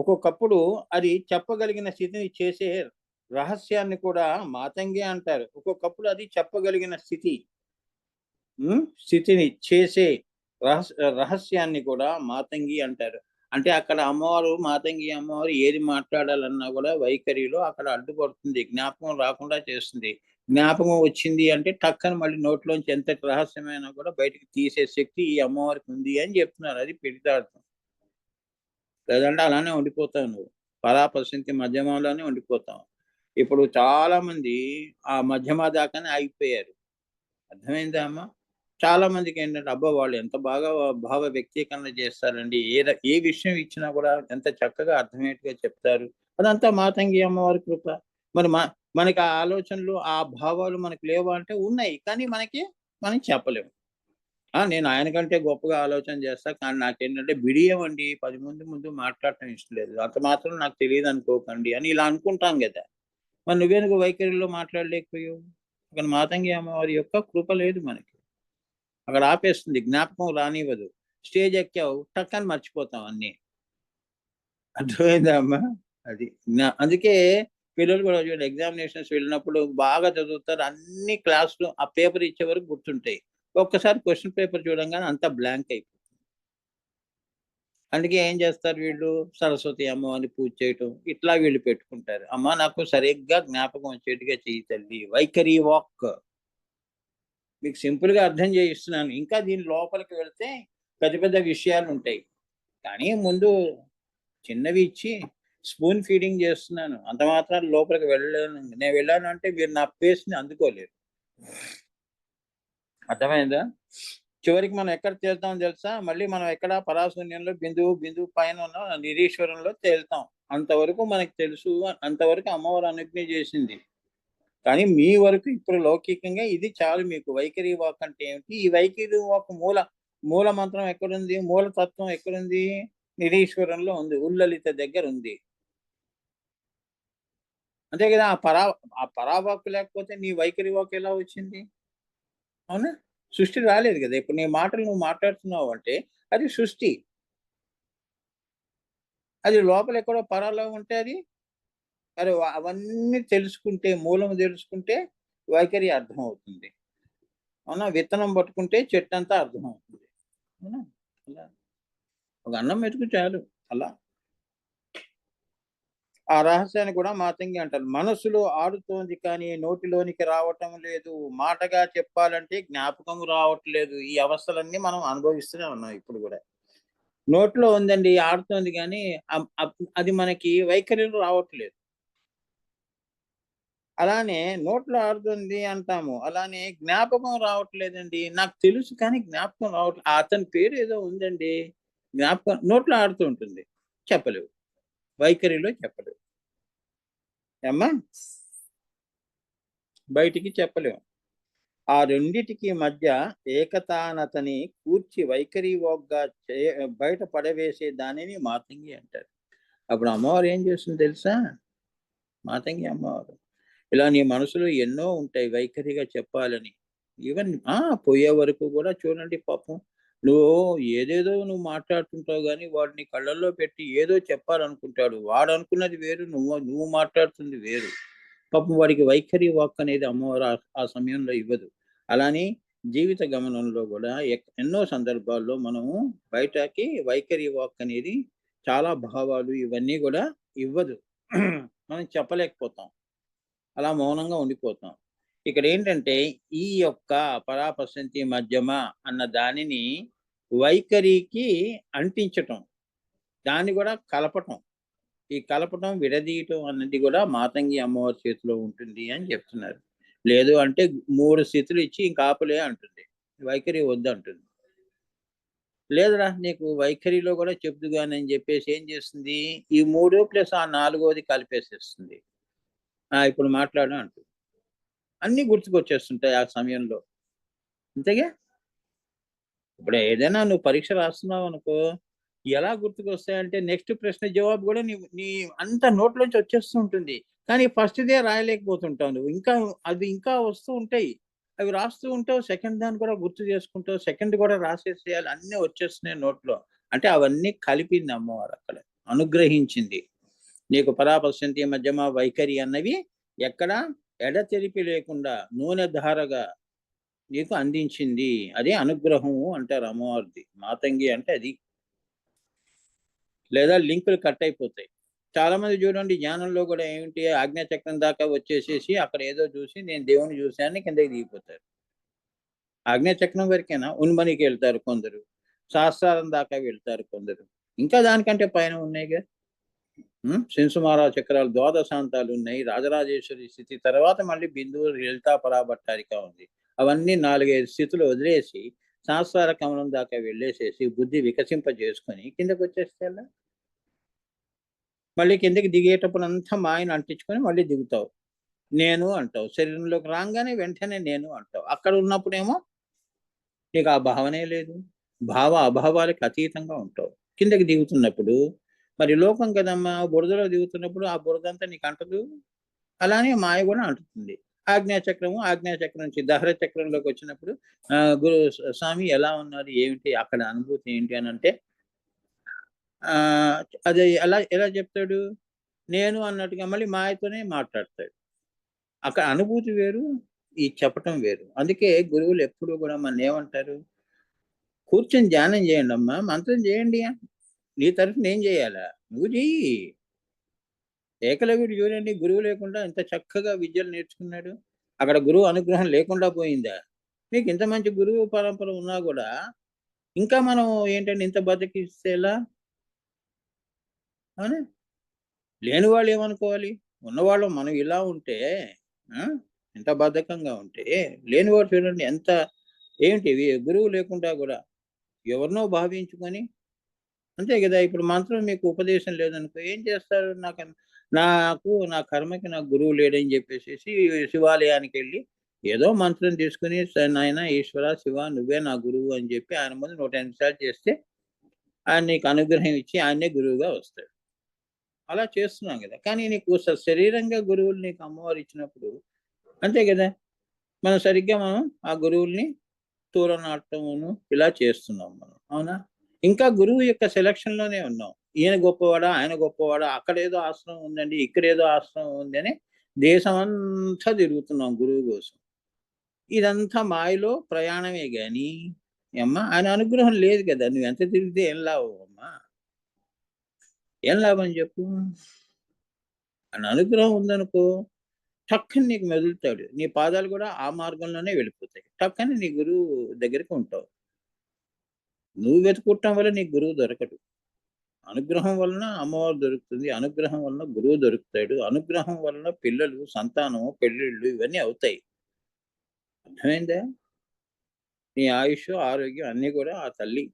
ఒక్కొక్కప్పుడు అది చెప్పగలిగిన స్థితిని చేసే రహస్యాన్ని కూడా మాతంగి అంటారు. ఒక్కొక్కప్పుడు అది చెప్పగలిగిన స్థితిని చేసే రహస్యాన్ని కూడా మాతంగి అంటారు. అంటే అక్కడ అమ్మవారు మాతంగి అమ్మవారు ఏది మాట్లాడాలన్నా కూడా వైఖరిలో అక్కడ అడ్డుపడుతుంది, జ్ఞాపకం రాకుండా చేస్తుంది. జ్ఞాపకం వచ్చింది అంటే టక్కన మళ్ళీ నోట్లోంచి ఎంతటి రహస్యమైనా కూడా బయటికి తీసే శక్తి ఈ అమ్మవారికి ఉంది అని చెప్తున్నారు. అది పెడితార్థం. లేదంటే అలానే ఉండిపోతావు నువ్వు, పరాపశ్యంతి మధ్యమంలోనే ఉండిపోతావు. ఇప్పుడు చాలా మంది ఆ మధ్యమ దాకానే ఆగిపోయారు. అర్థమైందా అమ్మా? చాలా మందికి ఏంటంటే అబ్బా వాళ్ళు ఎంత బాగా భావ వ్యక్తీకరణ చేస్తారండి, ఏ విషయం ఇచ్చినా కూడా ఎంత చక్కగా అర్థమయ్యేట్టుగా చెప్తారు. అదంతా మాతంగి అమ్మవారి కృప. మరి మనకి ఆ ఆలోచనలు ఆ భావాలు మనకు లేవా అంటే ఉన్నాయి, కానీ మనం చెప్పలేము. నేను ఆయన కంటే గొప్పగా ఆలోచన చేస్తా, కానీ నాకేంటంటే బిడియం అండి, 10 మంది ముందు మాట్లాడటం ఇష్టం లేదు, అంత మాత్రం నాకు తెలియదు అనుకోకండి అని ఇలా అనుకుంటాం కదా. మరి నువ్వెందుకు వైఖరిలో మాట్లాడలేకపోయావు? అక్కడ మాతంగి అమ్మవారి యొక్క కృప లేదు మనకి, అక్కడ ఆపేస్తుంది, జ్ఞాపకం రానివ్వదు. స్టేజ్ ఎక్కావు టక్కని మర్చిపోతాం అన్ని. అర్థమైందా అమ్మా? అది అందుకే పిల్లలు కూడా చూడండి ఎగ్జామినేషన్స్ వెళ్ళినప్పుడు బాగా చదువుతారు, అన్ని క్లాసులు ఆ పేపర్ ఇచ్చే వరకు గుర్తుంటాయి. ఒక్కసారి క్వశ్చన్ పేపర్ చూడంగానే అంతా బ్లాంక్ అయిపోతుంది. అందుకే ఏం చేస్తారు వీళ్ళు, సరస్వతి అమ్మవారిని పూజ చేయటం ఇట్లా వీళ్ళు పెట్టుకుంటారు. అమ్మ నాకు సరిగ్గా జ్ఞాపకం వచ్చేట్టుగా చెయ్యి తల్లి, వైఖరి వాక్. మీకు సింపుల్ గా అర్థం చేయిస్తున్నాను, ఇంకా దీని లోపలికి వెళ్తే పెద్ద పెద్ద విషయాలు ఉంటాయి. కానీ ముందు చిన్నవి ఇచ్చి స్పూన్ ఫీడింగ్ చేస్తున్నాను, అంత మాత్రం లోపలికి వెళ్ళలేను. నేను వెళ్ళాను అంటే మీరు నా పేస్ని అందుకోలేరు. అర్థమైందా? చివరికి మనం ఎక్కడ తేలుతాం తెలుసా? మళ్ళీ మనం ఎక్కడ పరాశూన్యంలో బిందువు పైన ఉన్న నిరీశ్వరంలో తేలుతాం. అంతవరకు మనకు తెలుసు. అంతవరకు అమ్మవారు అనుజ్ఞ చేసింది. కానీ మీ వరకు ఇప్పుడు లౌకికంగా ఇది చాలు మీకు. వైఖరి వాక్ అంటే ఏమిటి? ఈ వైఖరి వాక్ మూల మంత్రం ఎక్కడుంది? మూల తత్వం ఎక్కడుంది? నిరీశ్వరంలో ఉంది. ఉల్లలిత దగ్గర ఉంది. అంతే కదా! ఆ పరావాక్కు లేకపోతే నీ వైఖరి వాక్ ఎలా వచ్చింది? అవునా? సృష్టి రాలేదు కదా! ఇప్పుడు నీ మాటలు నువ్వు మాట్లాడుతున్నావు అంటే అది సృష్టి. అది లోపల ఎక్కడో పరాలో ఉంటే అది మరి అవన్నీ తెలుసుకుంటే, మూలం తెలుసుకుంటే వైఖరి అర్థమవుతుంది. అవునా? విత్తనం పట్టుకుంటే చెట్టంతా అర్థమవుతుంది. అవునా? అలా ఒక అన్నం మెతుకు చాలు. అలా. ఆ రహస్యాన్ని కూడా మాతంగి అంటారు. మనసులో ఆడుతోంది కానీ నోటిలోనికి రావటం లేదు. మాటగా చెప్పాలంటే జ్ఞాపకం రావట్లేదు. ఈ అవస్థలన్నీ మనం అనుభవిస్తూనే ఉన్నాం ఇప్పుడు గూడా. నోట్లో ఉందండి ఆడుతోంది గానీ అది మనకి వైఖరిలో రావట్లేదు. అలానే నోట్లో ఆడుతుంది అంటాము. అలానే జ్ఞాపకం రావట్లేదండి. నాకు తెలుసు కానీ జ్ఞాపకం అతని పేరు ఏదో ఉందండి. జ్ఞాపకం నోట్లో ఆడుతూ ఉంటుంది. చెప్పలేవు. వైఖరిలో చెప్పలేవు. ఏమ్మా? బయటికి చెప్పలేం. ఆ రెండిటికి మధ్య ఏకతానతని కూర్చి వైఖరివోగ్గా చే బయట పడవేసే దానిని మాతంగి అంటారు. అప్పుడు అమ్మవారు ఏం చేస్తుంది తెలుసా? మాతంగి అమ్మవారు. ఇలా నీ మనసులో ఎన్నో ఉంటాయి వైఖరిగా చెప్పాలని. ఈవెన్ పోయే వరకు కూడా చూడండి పాపం. నువ్వు ఏదేదో నువ్వు మాట్లాడుతుంటావు గానీ, వాడు నీ కళ్ళల్లో పెట్టి ఏదో చెప్పాలనుకుంటాడు. వాడనుకున్నది వేరు. నువ్వు మాట్లాడుతుంది వేరు. పాపం వాడికి వైఖరి వాక్ అనేది అమ్మవారు ఆ సమయంలో ఇవ్వదు. అలానే జీవిత గమనంలో గూడా ఎన్నో సందర్భాల్లో మనము బయటకి వైఖరి వాక్ అనేది చాలా భావాలు ఇవన్నీ గూడా ఇవ్వదు. మనం చెప్పలేకపోతాం. అలా మౌనంగా ఉండిపోతాం. ఇక్కడేంటంటే ఈ యొక్క పరాపశ్యంతి మధ్యమ అన్న దానిని వైఖరికి అంటించటం. దాన్ని గూడా కలపటం. ఈ కలపటం, విడదీయటం అన్నది గూడా మాతంగి అమ్మవారి చేతిలో ఉంటుంది అని చెప్తున్నారు. లేదు అంటే 3 స్థితులు ఇచ్చి ఇంక ఆపులే అంటుంది. వైఖరి వద్దంటుంది. లేదురా నీకు వైఖరిలో గూడా చెప్దుగాని అని జెప్పేసి ఏం జేస్తుంది, ఈ 3 ప్లస్ ఆ నాలుగోది కలిపేసేస్తుంది. ఇప్పుడు మాట్లాడు అంటుంది. అన్నీ గుర్తుకొచ్చేస్తుంటాయి ఆ సమయంలో. అంతేగా? ఇప్పుడు ఏదైనా నువ్వు పరీక్ష రాస్తున్నావనుకో, ఎలా గుర్తుకొస్తాయంటే నెక్స్ట్ ప్రశ్న జవాబు గూడా నీ అంతా నోట్లోంచి వచ్చేస్తూ ఉంటుంది. కానీ ఫస్ట్‌దే రాయలేకపోతుంటావు నువ్వు. ఇంకా వస్తూ ఉంటాయి. అవి రాస్తూ ఉంటావు. సెకండ్ దాన్ని కూడా గుర్తు చేసుకుంటావు. సెకండ్ కూడా రాసేసేయాలి. అన్నీ వచ్చేస్తున్నాయి నోట్లో. అంటే అవన్నీ కలిపింది అమ్మవారు అక్కడ. అనుగ్రహించింది. నీకు పరాపశ్యంతి మధ్యమ వైఖరి అన్నవి ఎక్కడ ఎడతెరిపి లేకుండా నూనె ధారగా నీకు అందించింది. అదే అనుగ్రహము అంటారు అమ్మవారిది. మాతంగి అంటే అది. లేదా లింకులు కట్ అయిపోతాయి. చాలామంది చూడండి జ్ఞానంలో కూడా ఏమిటి ఆజ్ఞాచక్రం దాకా వచ్చేసేసి అక్కడ ఏదో చూసి నేను దేవుడిని చూశానని కిందకి దిగిపోతారు. ఆజ్ఞాచక్రం వరకేనా? ఉన్మనికెళ్తారు కొందరు. సహస్రారం దాకా వెళ్తారు కొందరు. ఇంకా దానికంటే పైన ఉన్నాయిగా. శింసుమారా చక్రాలు ద్వాదశాంతాలున్నాయి. రాజరాజేశ్వరి స్థితి తర్వాత మళ్ళీ బిందువు, లలితా పరాభట్టారిక ఉంది. అవన్నీ 4, 5 స్థితులు వదిలేసి సహస్రార కమలం దాకా వెళ్ళేసేసి బుద్ధి వికసింపజేసుకొని కిందకొచ్చేస్తే ఎలా? మళ్ళీ కిందకి దిగేటప్పుడంతా మాయను అంటించుకొని మళ్ళీ దిగుతావు. నేను అంటావు. శరీరంలోకి రాంగానే వెంటనే నేను అంటావు. అక్కడ ఉన్నప్పుడేమో నీకు ఆ భావనే లేదు. అభావాలకి అతీతంగా ఉంటావు. కిందకి దిగుతున్నప్పుడు మరి లోకం కదమ్మా! బురదలో దిగుతున్నప్పుడు ఆ బురదంతా నీకు అంటదు. అలానే మాయ కూడా అంటుతుంది. ఆజ్ఞాచక్రం నుంచి దహర చక్రంలోకొచ్చినప్పుడు స్వామి ఎలా ఉన్నారు? ఏమిటి? అక్కడ అనుభూతి ఏంటి అనంటే అది ఎలా చెప్తాడు? నేను అన్నట్టుగా మళ్ళీ మాయతోనే మాట్లాడతాడు. అక్కడ అనుభూతి వేరు, ఈ చెప్పటం వేరు. అందుకే గురువులు ఎప్పుడు కూడా మననేమంటారు? కూర్చొని ధ్యానం చేయండమ్మా, మంత్రం చేయండి. నీ తరఫున నేను చేయాలా? నువ్వు చెయ్యి. ఏకలవ్యుడు చూడండి గురువు లేకుండా ఎంత చక్కగా విద్యలు నేర్చుకున్నాడు. అక్కడ గురువు అనుగ్రహం లేకుండా పోయిందా? మీకు ఇంత మంచి గురువు పరంపర ఉన్నా గూడా, ఇంకా మనం ఏంటంటే ఇంత బద్ధకిస్తే ఎలా? అవునా? లేని వాళ్ళు ఏమనుకోవాలి? ఉన్నవాళ్ళు మనం ఇలా ఉంటే ఆ! ఇంత బద్ధకంగా ఉంటే, లేనివాడు చూడండి ఎంత ఏమిటి గురువు లేకుండా కూడా ఎవరినో భావించుకొని అంతే కదా! ఇప్పుడు మంత్రం మీకు ఉపదేశం లేదనుకో ఏం చేస్తారు? నాకు నా కర్మకి నాకు గురువు లేడని చెప్పేసేసి శివాలయానికెళ్ళి ఏదో మంత్రం తీసుకొని నాయన ఈశ్వర, శివ నువ్వే నా గురువు అని చెప్పి ఆయన ముందు 108 సార్లు చేస్తే ఆయన నీకు అనుగ్రహం ఇచ్చి ఆయనే గురువుగా వస్తాడు. అలా చేస్తున్నాం గదా! కానీ నీకు శరీరంగా గురువులు నీకు అమ్మవారు ఇచ్చినప్పుడు అంతే గదా! మనం సరిగ్గా ఆ గురువుల్ని తూలనాటమును ఇలా చేస్తున్నాం మనం. అవునా? ఇంకా గురువు యొక్క సెలక్షన్‌లోనే ఉన్నాం. ఈయన గొప్పవాడా? ఆయన గొప్పవాడా? అక్కడేదో ఆశ్రమం ఉందండి. ఇక్కడేదో ఆశ్రమం ఉంది అని దేశమంతా తిరుగుతున్నాం గురువు కోసం. ఇదంతా మాయలో ప్రయాణమే గాని, ఏమ్మా ఆయన అనుగ్రహం లేదు గదా! నువ్వెంత తిరిగితే ఏం లాభం అమ్మా? ఏం లాభం జెప్పు? ఆయన అనుగ్రహం ఉందనుకో టక్కని నీకు మెదులుతాడు. నీ పాదాలు గూడా ఆ మార్గంలోనే వెళ్ళిపోతాయి. టక్కని నీ గురువు దగ్గరికి ఉంటావు. నువ్వు వెతుక్కోవటం వల్ల నీకు గురువు దొరకడు. అనుగ్రహం వలన అమ్మవారు దొరుకుతుంది. అనుగ్రహం వలన గురువు దొరుకుతాడు. అనుగ్రహం వలన పిల్లలు, సంతానము, పెళ్ళిళ్ళు ఇవన్నీ అవుతాయి. అర్థమైందా? నీ ఆయుష్షు, ఆరోగ్యం అన్నీ గూడా ఆ తల్లి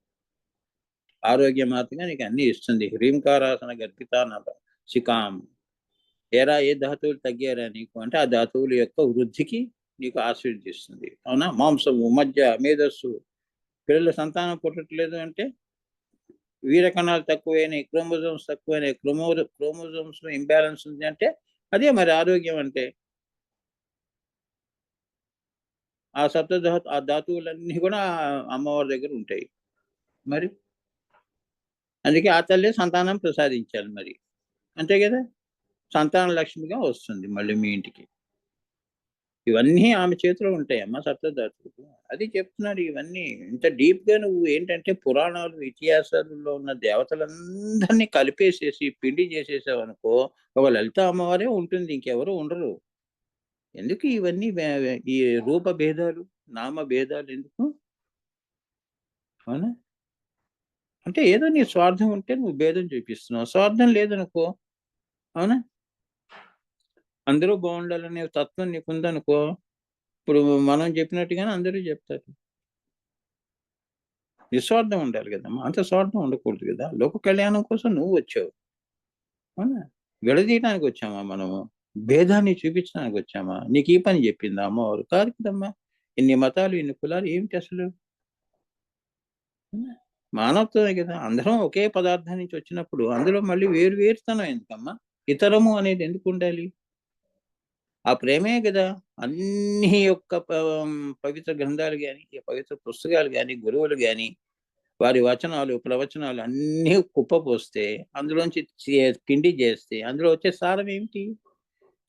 ఆరోగ్యమాతగా నీకు అన్నీ ఇస్తుంది. హ్రీంకారాసన గర్భితానభ శిఖాం. ఏరా ఏ ధాతువులు తగ్గారా నీకు అంటే ఆ ధాతువుల యొక్క వృద్ధికి నీకు ఆశీర్వదిస్తుంది. అవునా? మాంసము, మజ్జ, మేధస్సు పిల్లల సంతానం పుట్టట్లేదు అంటే వీర కణాలు తక్కువైనాయి, క్రోమోజోమ్స్ తక్కువైనాయి, క్రోమోజోమ్స్‌లో ఇంబాలన్స్ ఉంది అంటే అదే మరి ఆరోగ్యం అంటే. ఆ ధాతువులన్నీ కూడా అమ్మవారి దగ్గర ఉంటాయి. మరి అందుకే ఆ తల్లే సంతానం ప్రసాదించాలి మరి. అంతే గదా! సంతాన లక్ష్మిగా వస్తుంది మళ్ళీ మీ ఇంటికి. ఇవన్నీ ఆమె చేతిలో ఉంటాయమ్మా సప్తధాతువులు. అది చెప్తున్నాడు ఇవన్నీ. ఇంత డీప్‌గా నువ్వు ఏంటంటే పురాణాలు, ఇతిహాసాలలో ఉన్న దేవతలందరిని కలిపేసేసి, పిండి చేసేసావనుకో, ఒక లలిత అమ్మవారే ఉంటుంది. ఇంకెవరు ఉండరు. ఎందుకు ఇవన్నీ ఈ రూప భేదాలు, నామ భేదాలు ఎందుకు? అవునా? అంటే ఏదో నీ స్వార్థం ఉంటే నువ్వు భేదం చూపిస్తున్నావు. స్వార్థం లేదనుకో అవునా? అందరూ బావుండాలనే తత్వం నీకుందనుకో, ఇప్పుడు మనం చెప్పినట్టుగానే అందరూ చెప్తారు. నిస్వార్థం ఉండాలి గదమ్మా! అంత స్వార్థం ఉండకూడదు గదా! లోక కళ్యాణం కోసం నువ్వు వచ్చావు. అవునా? విడదీయడానికి వచ్చామా మనము? భేదాన్ని చూపించడానికి వచ్చామా? నీకు ఈ పని జెప్పిందా అమ్మవారు? కాదు కదమ్మా! ఇన్ని మతాలు, ఇన్ని కులాలు ఏమిటి అసలు? హ్మ్. మానవత్వమే గదా! అందరం ఒకే పదార్థం నుంచి వచ్చినప్పుడు అందులో మళ్ళీ వేరు వేరుతనం ఎందుకమ్మా? ఇతరము అనేది ఎందుకుండాలి? ఆ ప్రేమే గదా! అన్ని యొక్క పవిత్ర గ్రంథాలు గాని, ఈ పవిత్ర పుస్తకాలు గాని, గురువులు గాని వారి వచనాలు, ప్రవచనాలు అన్నీ కుప్పపోస్తే, అందులోంచి పిండి జేస్తే, అందులో వచ్చే సారం ఏమిటి?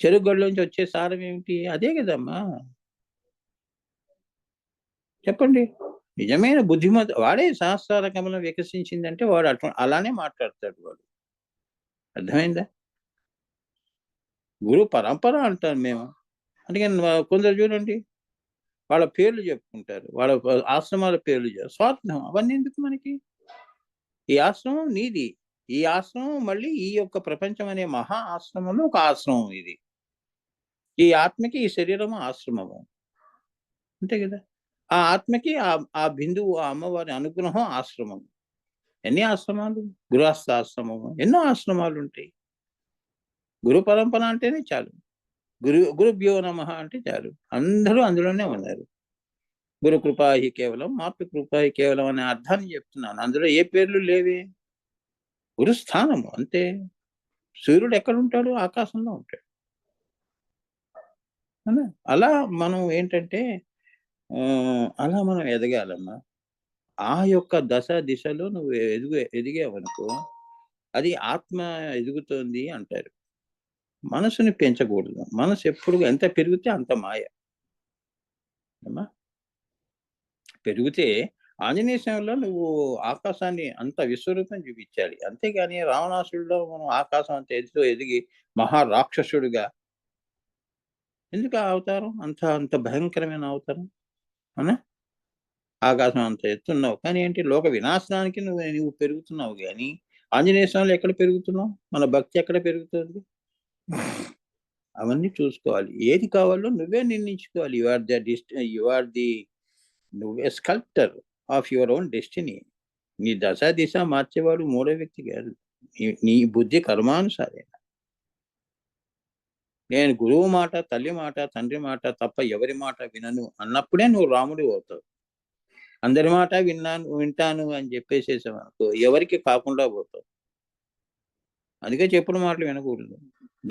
చెరుకు గడలోంచి వచ్చే సారం ఏమిటి? అదే గదమ్మా! చెప్పండి. నిజమైన వాడే సహస్రార కమలం వికసించిందంటే వాడు అలానే మాట్లాడతాడు వాడు. అర్థమైందా? గురు పరంపర అంటాం మేము. అందుకని కొందరు చూడండి వాళ్ళ పేర్లు చెప్పుకుంటారు. వాళ్ళ ఆశ్రమాల పేర్లు స్వార్థం అవన్నీ ఎందుకు మనకి? ఈ ఆశ్రమం నీది. ఈ ఆశ్రమం మళ్ళీ ఈ యొక్క ప్రపంచం అనే మహా ఆశ్రమంలో ఒక ఆశ్రమం ఇది. ఈ ఆత్మకి ఈ శరీరము ఆశ్రమము. అంతే గదా! ఆ ఆత్మకి ఆ బిందువు ఆ అమ్మవారి అనుగ్రహం ఆశ్రమం. ఎన్ని ఆశ్రమాలు? గృహస్థ ఆశ్రమము. ఎన్నో ఆశ్రమాలుంటాయి. గురు పరంపర అంటేనే చాలు. గురుభ్యో నమః అంటే చాలు. అందరూ అందులోనే ఉన్నారు. గురు కృపా హి కేవలం, మాతృ కృపా హి కేవలం అనే అర్థాన్ని చెప్తున్నాను. అందులో ఏ పేర్లు లేవే. గురుస్థానము అంతే. సూర్యుడు ఎక్కడుంటాడు? ఆకాశంలో ఉంటాడు. అవునా? అలా మనం ఏంటంటే అలా మనం ఎదగాలమ్మా. ఆ యొక్క దశ, దిశలో నువ్వు ఎదిగావనుకో, అది ఆత్మ ఎదుగుతోంది అంటారు. మనసుని పెంచకూడదు. మనసు ఎప్పుడు ఎంత పెరిగితే అంత మాయ. ఏమ్మా! పెరిగితే ఆంజనేయ స్వామిలో నువ్వు ఆకాశాన్ని అంత విశ్వరూపం చూపించాలి. అంతేగాని రావణాసురుడిలో మనం ఆకాశం అంత ఎత్తులో ఎదిగి మహా రాక్షసుడిగా ఎందుకు ఆ అవతారం? అంత భయంకరమైన అవతారం. అవునా? ఆకాశం అంత ఎత్తున్నావు. కానీ ఏంటి లోక వినాశనానికి నువ్వు పెరుగుతున్నావు గానీ, ఆంజనేయ స్వామిలో ఎక్కడ పెరుగుతున్నావు? మన భక్తి ఎక్కడ పెరుగుతుంది? అవన్నీ చూసుకోవాలి. ఏది కావాలో నువ్వే నిర్ణయించుకోవాలి. యూ ఆర్ ది నువ్వే sculptor of your own destiny. నీ దశ దిశ మార్చేవాడు మూడో వ్యక్తి కాదు. నీ బుద్ధి కర్మానుసారే. నేను గురువు మాట, తల్లి మాట, తండ్రి మాట తప్ప ఎవరి మాట వినను అన్నప్పుడే నువ్వు రాముడు అవుతావు. అందరి మాట వింటాను అని చెప్పేసేసావు అనుకో, ఎవరికి కాకుండా పోతావు. అందుకే చెప్పుడు మాటలు వినకూడదు.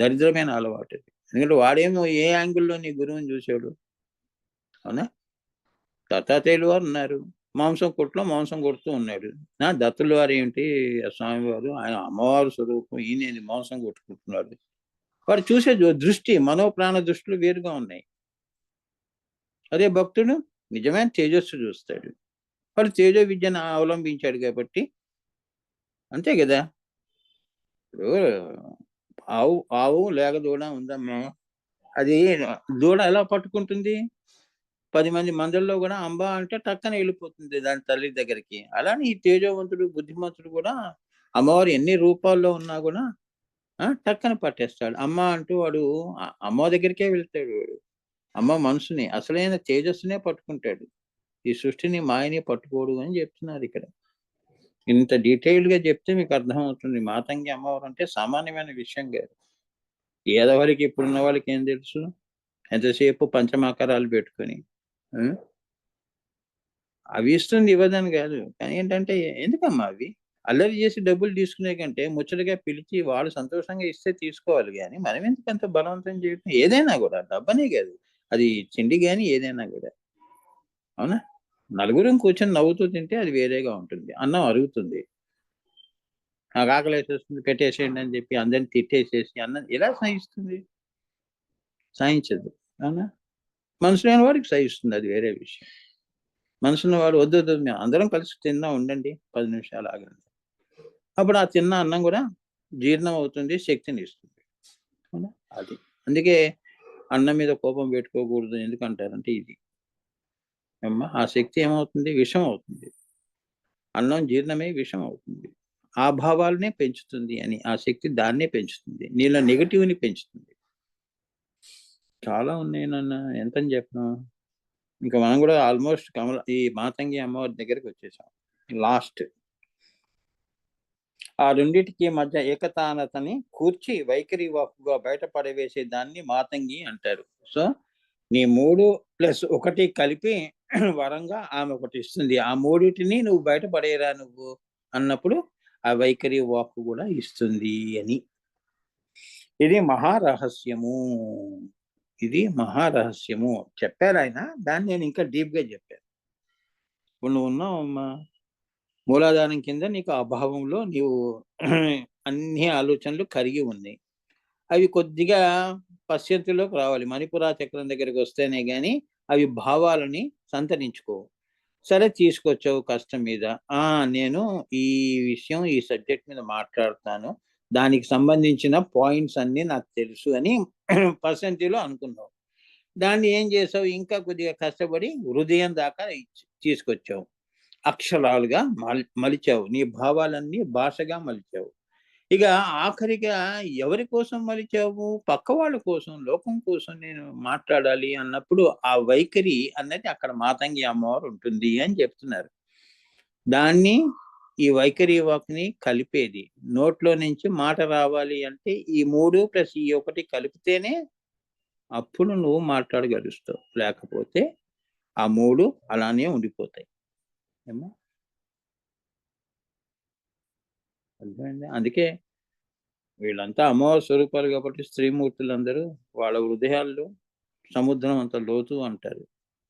దరిద్రమైన అలవాటు. ఎందుకంటే వాడేమో ఏ యాంగిల్లో నీ గురువుని చూశాడు. అవునా? దత్తాత్రేయులు వారు ఉన్నారు, మాంసం కొట్లో మాంసం కొడుతూ ఉన్నాడు. దత్తుల వారు ఏంటి, స్వామివారు ఆయన అమ్మవారు స్వరూపం, ఈయన మాంసం కొట్టుకుంటున్నాడు. వాడు చూసే దృష్టి, మనోప్రాణ దృష్టిలు వేరుగా ఉన్నాయి. అదే భక్తుడు నిజమైన తేజస్సు చూస్తాడు. వాడు తేజో విద్యను అవలంబించాడు కాబట్టి అంతే కదా. ఇప్పుడు ఆవు లేక దూడ ఉందమ్మా, అది దూడ ఎలా పట్టుకుంటుంది? 10 మంది మందల్లో కూడా అంబా అంటే టక్కన వెళ్ళిపోతుంది దాని తల్లి దగ్గరికి. అలానే ఈ తేజవంతుడు, బుద్ధిమంతుడు కూడా అమ్మవారు ఎన్ని రూపాల్లో ఉన్నా కూడా టక్కన పట్టేస్తాడు. అమ్మ అంటూ వాడు అమ్మ దగ్గరికే వెళ్తాడు. వాడు అమ్మ మనసుని, అసలైన తేజస్సునే పట్టుకుంటాడు. ఈ సృష్టిని మాయని పట్టుకోడు అని చెప్తున్నారు ఇక్కడ. ఇంత డీటెయిల్డ్ గా చెప్తే మీకు అర్థమవుతుంది. మాతంగి అమ్మవారు అంటే సామాన్యమైన విషయం కాదు. ఏదవరికి ఇప్పుడున్న వాళ్ళకి ఏం తెలుసు? ఎంతసేపు పంచమాకారాలు పెట్టుకొని అవి ఇస్తుంది, ఇవ్వదని కాదు. కానీ ఏంటంటే ఎందుకమ్మా అవి అల్లరి చేసి డబ్బులు తీసుకునే కంటే ముచ్చటగా పిలిచి వాళ్ళు సంతోషంగా ఇస్తే తీసుకోవాలి. కానీ మనం ఎందుకు అంత బలవంతం చేయటం? ఏదైనా కూడా డబ్బనే కాదు, అది చిండి కానీ ఏదైనా కూడా. అవునా? నలుగురం కూర్చొని నవ్వుతూ తింటే అది వేరేగా ఉంటుంది. అన్నం అరుగుతుంది. నాకు ఆకలి వేసేస్తుంది పెట్టేసేయండి అని చెప్పి అందరిని తిట్టేసేసి అన్నం ఎలా సహిస్తుంది? సహించదు. అవునా? మనసు లేని వాడికి సహిస్తుంది, అది వేరే విషయం. మనసున్న వాడు వద్దు వద్దు మేము అందరం కలిసి తిందాం, ఉండండి 10 నిమిషాలు ఆగండి. అప్పుడు ఆ తిన్న అన్నం కూడా జీర్ణం అవుతుంది, శక్తిని ఇస్తుంది. అవునా? అది అందుకే అన్నం మీద కోపం పెట్టుకోకూడదు. ఎందుకంటారంటే ఇది అమ్మా, ఆ శక్తి ఏమవుతుంది? విషం అవుతుంది. అన్నం జీర్ణమై విషం అవుతుంది. ఆ భావాలనే పెంచుతుంది అని, ఆ శక్తి దాన్నే పెంచుతుంది. నీలో నెగటివ్ని పెంచుతుంది. చాలా ఉన్నాయి నాన్న, ఎంతని చెప్పను. ఇంకా మనం కూడా ఆల్మోస్ట్ ఈ మాతంగి అమ్మవారి దగ్గరికి వచ్చేసాం. లాస్ట్ ఆ రెండిటికి మధ్య ఏకతానతని కూర్చి వైఖరి వాక్కుగా బయటపడవేసే దాన్ని మాతంగి అంటారు. సో నీ 3+1 కలిపి వరంగా ఆమె ఒకటి ఇస్తుంది. ఆ మూడిటిని నువ్వు బయటపడేరా నువ్వు అన్నప్పుడు ఆ వైఖరి వాక్కు కూడా ఇస్తుంది అని. ఇది మహారహస్యము. ఇది మహారహస్యము చెప్పారు ఆయన. దాన్ని నేను ఇంకా డీప్ గా చెప్పాను. ఇప్పుడు నువ్వు ఉన్నావమ్మా, మూలాధారం కింద నీకు అభావంలో నీవు అన్ని ఆలోచనలు కరిగి ఉన్నాయి. అవి కొద్దిగా పశ్చంతిలోకి రావాలి. మణిపురా చక్రం దగ్గరికి వస్తేనే గాని అవి భావాలని సంతరించుకోవు. సరే తీసుకొచ్చావు కష్టం మీద. నేను ఈ విషయం ఈ సబ్జెక్ట్ మీద మాట్లాడుతాను, దానికి సంబంధించిన పాయింట్స్ అన్ని నాకు తెలుసు అని పర్సెంటీలో అనుకున్నావు. దాన్ని ఏం చేసావు? ఇంకా కొద్దిగా కష్టపడి హృదయం దాకా తీసుకొచ్చావు. అక్షరాలుగా మలిచావు. నీ భావాలన్నీ భాషగా మలిచావు. ఇక ఆఖరిగా ఎవరి కోసం మలిచావు? పక్క వాళ్ళ కోసం, లోకం కోసం నేను మాట్లాడాలి అన్నప్పుడు ఆ వైఖరి అన్నది అక్కడ మాతంగి అమ్మవారు ఉంటుంది అని చెప్తున్నారు. దాన్ని ఈ వైఖరి వాక్ని కలిపేది. నోట్లో నుంచి మాట రావాలి అంటే ఈ 3+1 కలిపితేనే అప్పుడు నువ్వు మాట్లాడగలుగుతావు. లేకపోతే ఆ 3 అలానే ఉండిపోతాయి. ఏమో అర్థమైందా? అందుకే వీళ్ళంతా అమ్మవారి స్వరూపాలు కాబట్టి స్త్రీమూర్తులందరూ వాళ్ళ హృదయాల్లో సముద్రం అంత లోతు అంటారు.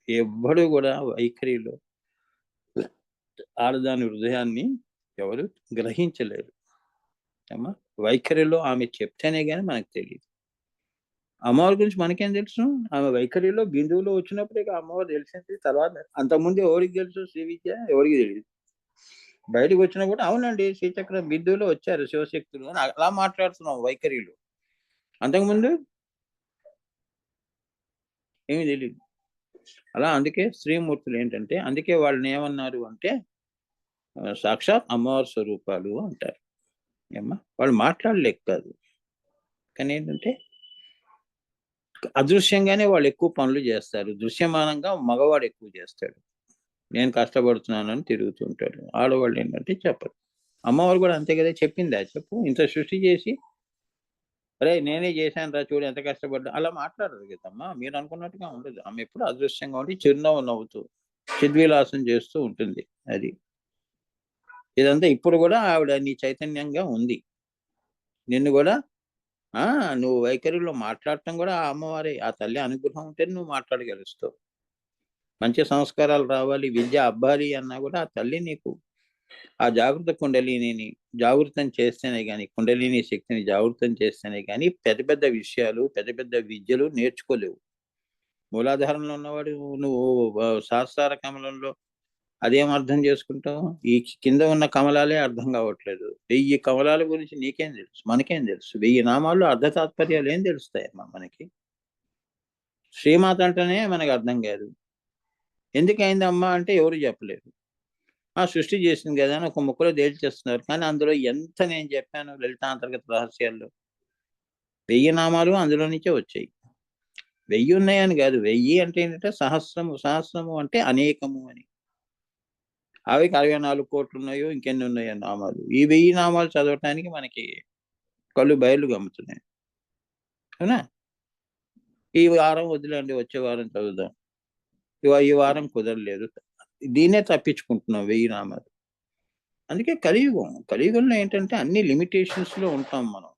ఎవ్వడు కూడా వైఖరిలో ఆడదాని హృదయాన్ని ఎవరు గ్రహించలేరు. అమ్మా, వైఖరిలో ఆమె చెప్తేనే గాని మనకు తెలియదు. అమ్మవారి గురించి మనకేం తెలుసు? ఆమె వైఖరిలో బిందువులో వచ్చినప్పుడు ఇక అమ్మవారు తెలిసింది. తర్వాత అంతకుముందు ఎవరికి తెలుసు శ్రీ విద్య? ఎవరికి తెలియదు. బయటకు వచ్చినా కూడా అవునండి శ్రీచక్ర బిందువులో వచ్చారు శివశక్తులు అని అలా మాట్లాడుతున్నాం వైఖరిలో. అంతకుముందు ఏమీ తెలియదు. అలా అందుకే స్త్రీమూర్తులు ఏంటంటే, అందుకే వాళ్ళని ఏమన్నారు అంటే సాక్షాత్ అమ్మవారి స్వరూపాలు అంటారు. ఏమ్మా, వాళ్ళు మాట్లాడలేక కాదు, కానీ ఏంటంటే అదృశ్యంగానే వాళ్ళు ఎక్కువ పనులు చేస్తారు. దృశ్యమానంగా మగవాడు ఎక్కువ చేస్తాడు. నేను కష్టపడుతున్నానని తిరుగుతుంటాడు. ఆడవాళ్ళు ఏంటంటే చెప్పరు. అమ్మవారు కూడా అంతే కదా, చెప్పిందా చెప్పు, ఇంత సృష్టి చేసి అరే నేనే చేశాను రా చూడు ఎంత కష్టపడ్డా, అలా మాట్లాడరు కదమ్మా. మీరు అనుకున్నట్టుగా ఉండదు. ఆమె ఎప్పుడు అదృశ్యంగా ఉండి చిరునవ్వు నవ్వుతూ చిద్విలాసం చేస్తూ ఉంటుంది. అది ఇదంతా ఇప్పుడు కూడా ఆవిడ నీ చైతన్యంగా ఉంది. నిన్ను కూడా ఆ నువ్వు వైఖరిలో మాట్లాడటం కూడా ఆ అమ్మవారే, ఆ తల్లి అనుగ్రహం ఉంటే నువ్వు మాట్లాడగలుగుతావు. మంచి సంస్కారాలు రావాలి, విద్య అబ్బాలి అన్నా కూడా ఆ తల్లి నీకు ఆ జాగృత కుండలిని జాగృతం చేస్తేనే గాని, కుండలిని శక్తిని జాగృతం చేస్తేనే గాని పెద్ద పెద్ద విషయాలు, పెద్ద పెద్ద విద్యలు నేర్చుకోలేవు. మూలాధారంలో ఉన్నవాడు నువ్వు సహస్రార కమలంలో అదేం అర్థం చేసుకుంటావు? ఈ కింద ఉన్న కమలాలే అర్థం కావట్లేదు. 1000 కమలాల గురించి నీకేం తెలుసు? మనకేం తెలుసు? 1000 నామాల్లో అర్ధ తాత్పర్యాలు ఏం తెలుస్తాయమ్మా మనకి? శ్రీమాత అంటేనే మనకు అర్థం కాదు. ఎందుకయిందమ్మా అంటే ఎవరు చెప్పలేరు. సృష్టి చేసింది కదా అని ఒక ముక్కలో తేల్చేస్తున్నారు. కానీ అందులో ఎంత నేను చెప్పాను లలితాంతర్గత రహస్యాల్లో. 1000 నామాలు అందులో నుంచే వచ్చాయి. 1000 ఉన్నాయని కాదు. 1000 అంటే ఏంటంటే సహస్రము, సహస్రము అంటే అనేకము అని. అవికి 64 కోట్లు ఉన్నాయో ఇంకెన్ని ఉన్నాయో నామాలు. ఈ 1000 నామాలు చదవటానికి మనకి కళ్ళు బయర్లు గమ్ముతున్నాయి. అవునా? ఈ వారం వదిలేండి, వచ్చే వారం చదువుదాం. ఈ వారం కుదరలేదు. దీన్నే తప్పించుకుంటున్నాం 1000 నామాలు. అందుకే కలియుగం. కలియుగంలో ఏంటంటే అన్ని లిమిటేషన్స్‌లో ఉంటాం మనం.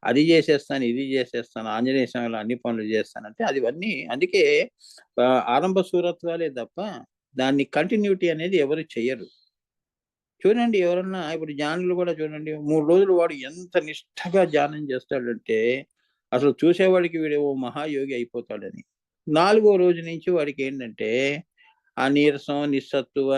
అది చేసేస్తాను, ఇది చేసేస్తాను, ఆంజనేయ స్వామిలో అన్ని పనులు చేస్తానంటే అది ఇవన్నీ అందుకే ఆరంభ శూరత్వాలే తప్ప దాన్ని కంటిన్యూటీ అనేది ఎవరు చెయ్యరు. చూడండి ఎవరన్నా ఇప్పుడు ధ్యానులు కూడా చూడండి 3 రోజులు వాడు ఎంత నిష్టగా ధ్యానం చేస్తాడంటే అసలు చూసేవాడికి వీడు ఓ మహాయోగి అయిపోతాడని. 4వ రోజు నుంచి వాడికి ఏంటంటే ఆ నీరసం, నిస్సత్తువ,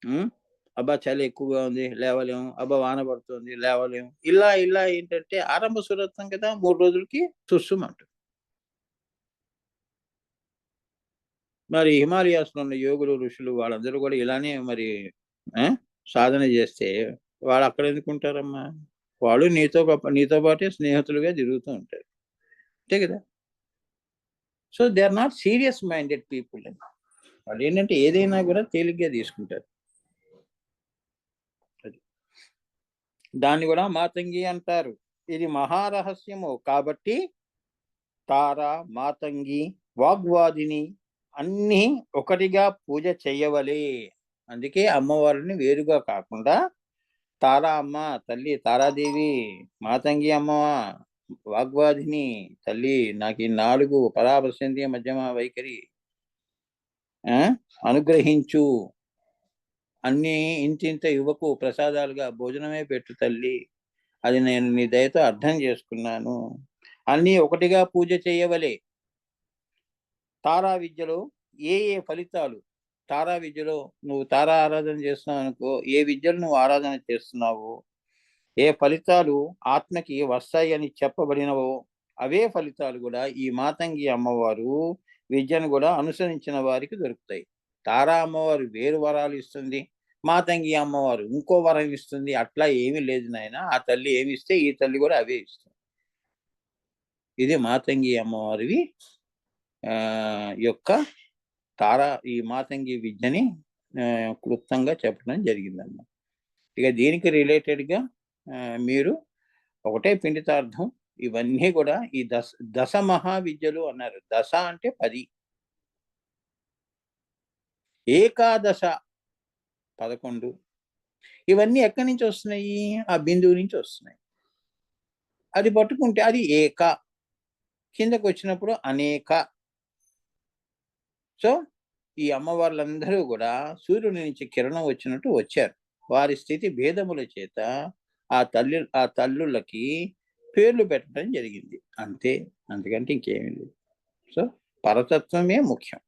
హ్మ్. అబ్బా! చలి ఎక్కువగా ఉంది లేవలేము. అబ్బా! వాన పడుతుంది లేవలేము. ఇలా ఇలా ఏంటంటే ఆరంభ శూరత్వం కదా 3 రోజులకి తుస్సుమంటుంది. మరి హిమాలయాస్‌లో ఉన్న యోగులు, ఋషులు వాళ్ళందరూ కూడా ఇలానే మరి ఆ! సాధన చేస్తే వాళ్ళక్కడెందుకుంటారమ్మా? వాళ్ళు నీతో పాటే స్నేహితులుగా తిరుగుతూ ఉంటారు. అంతే కదా! So, they are not serious minded people అండి. వాళ్ళేంటంటే ఏదైనా కూడా తేలిగ్గా తీసుకుంటారు. అది. దాన్ని కూడా మాతంగి అంటారు. ఇది మహారహస్యము. కాబట్టి తార, మాతంగి, వాగ్వాదిని అన్నీ ఒకటిగా పూజ చెయ్యవలే. అందుకే అమ్మవారిని వేరుగా కాకుండా తారా అమ్మ, తల్లి తారాదేవి, మాతంగి అమ్మ, వాగ్వాదిని తల్లి నాకీ 4 పరాపశ్యంతి మధ్యమ వైఖరి ఆ! అనుగ్రహించు. అన్నీ ఇంతింత ఇవ్వకు ప్రసాదాలుగా భోజనమే పెట్టు తల్లి. అది నేను నీ దయతో అర్థం చేసుకున్నాను. అన్నీ ఒకటిగా పూజ చేయవలే. తారా విద్యలో ఏ ఫలితాలు తారా విద్యలో నువ్వు తారా ఆరాధన చేస్తున్నావనుకో, ఏ విద్యలు నువ్వు ఆరాధన చేస్తున్నావో, ఏ ఫలితాలు ఆత్మకి వస్తాయని చెప్పబడినవో, అవే ఫలితాలు గూడా ఈ మాతంగి అమ్మవారు విద్యను గూడా అనుసరించిన వారికి దొరుకుతాయి. తారా అమ్మవారు వేరు వరాలు ఇస్తుంది. మాతంగి అమ్మవారు ఇంకో వరం ఇస్తుంది. అట్లా ఏమీ లేదు నాయన. ఆ తల్లి ఏమిస్తే ఈ తల్లి గూడా అవే ఇస్తుంది. ఇది మాతంగి అమ్మవారివి యొక్క ఈ మాతంగి విద్యని క్లుప్తంగా చెప్పడం జరిగిందన్నమాట. ఇక దీనికి రిలేటెడ్‌గా మీరు ఒకటే పిండితార్థం ఇవన్నీ గూడా ఈ దశ మహావిద్యలు అన్నారు. దశ అంటే 10. ఏకాదశ 11. ఇవన్నీ ఎక్కడి నుంచి వస్తున్నాయి? ఆ బిందువు నుంచి వస్తున్నాయి. అది పట్టుకుంటే అది ఏక. కిందకొచ్చినప్పుడు అనేక. సో, ఈ అమ్మవార్లందరూ గూడా సూర్యుడి నుంచి కిరణం వచ్చినట్టు వచ్చారు. వారి స్థితి భేదముల చేత ఆ తల్లులకి పేర్లు పెట్టడం జరిగింది. అంతే. అంతకంటే ఇంకేమీ లేదు. సో, పరతత్వమే ముఖ్యం.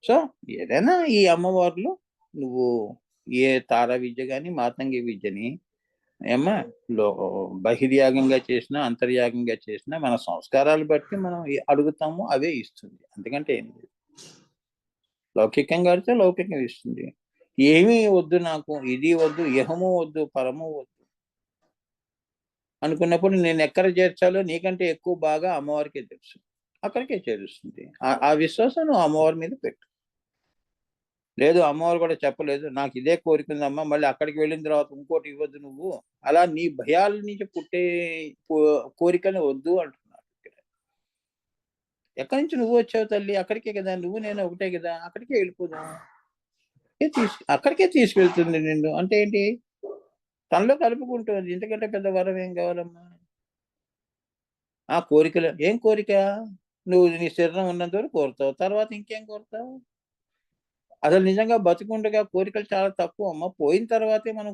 సో, ఏదైనా ఈ అమ్మవార్లు నువ్వు ఏ తార విద్య గాని, మాతంగి విద్యని ఏమ్మా లో బహిర్యాగంగా చేసినా, అంతర్యాగంగా చేసినా మన సంస్కారాలు బట్టి మనం అడుగుతాము అవే ఇస్తుంది. అంతకంటే ఏం లేదు. లౌకికంగా అడిగితే లౌకికం ఇస్తుంది. ఏమీ వద్దు నాకు, ఇది వద్దు, ఇహము వద్దు, పరము వద్దు అనుకున్నప్పుడు నేనెక్కడ చేర్చాలో నీకంటే ఎక్కువ బాగా అమ్మవారికే తెలుసు. అక్కడికే చేరుస్తుంది. ఆ విశ్వాసం నువ్వు అమ్మవారి మీద పెట్టు. లేదు, అమ్మవారు కూడా చెప్పలేదు, నాకు ఇదే కోరిక ఉందమ్మా, మళ్ళీ అక్కడికి వెళ్ళిన తర్వాత ఇంకోటి ఇవ్వద్దు నువ్వు, అలా నీ భయాల నుంచి పుట్టే కోరికని వద్దు అంటున్నాడు ఇక్కడ. ఎక్కడి నుంచి నువ్వు వచ్చావు తల్లి, అక్కడికే కదా, నువ్వు నేను ఒకటే కదా, అక్కడికే వెళ్ళిపోదాం, అక్కడికే తీసుకెళ్తుంది నిన్ను అంటే ఏంటి, తనలో కలుపుకుంటుంది, ఇంతకంటే పెద్ద వరం ఏం కావాలమ్మా. ఆ కోరికలు ఏం కోరిక, నువ్వు నీ శరీరం ఉన్నంత వరకు కోరుతావు, తర్వాత ఇంకేం కోరుతావు. అసలు నిజంగా బతికుండగా కోరికలు చాలా తక్కువ అమ్మ, పోయిన తర్వాతే మనం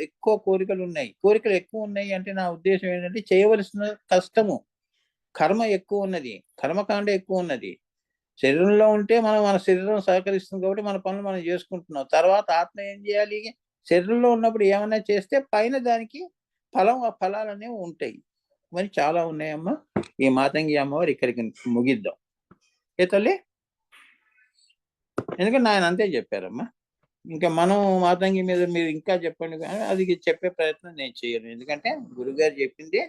ఎక్కువ కోరికలు ఉన్నాయి. కోరికలు ఎక్కువ ఉన్నాయి అంటే నా ఉద్దేశం ఏంటంటే చేయవలసిన కష్టము, కర్మ ఎక్కువ ఉన్నది, కర్మకాండ ఎక్కువ ఉన్నది. శరీరంలో ఉంటే మనం మన శరీరం సహకరిస్తుంది కాబట్టి మన పనులు మనం చేసుకుంటున్నాం. తర్వాత ఆత్మ ఏం చేయాలి, శరీరంలో ఉన్నప్పుడు ఏమన్నా చేస్తే పైన దానికి ఫలాలనేవి ఉంటాయి. మరి చాలా ఉన్నాయమ్మా. ఈ మాతంగి అమ్మవారు ఇక్కడికి ముగిద్దాం ఏ తల్లి, ఎందుకంటే ఆయన అంతే చెప్పారమ్మా. ఇంకా మనం మాతంగి మీద మీరు ఇంకా చెప్పండి, కానీ అది చెప్పే ప్రయత్నం నేను చేయను, ఎందుకంటే గురుగారు చెప్పింది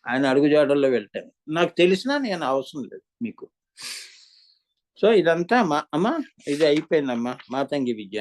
ఆయన అడుగుజాడల్లో వెళ్తాను, నాకు తెలిసినా నేను అవసరం లేదు మీకు. సో ఇదంతా అమ్మ ఇది అయిపోయిందమ్మా మాతంగి విద్య.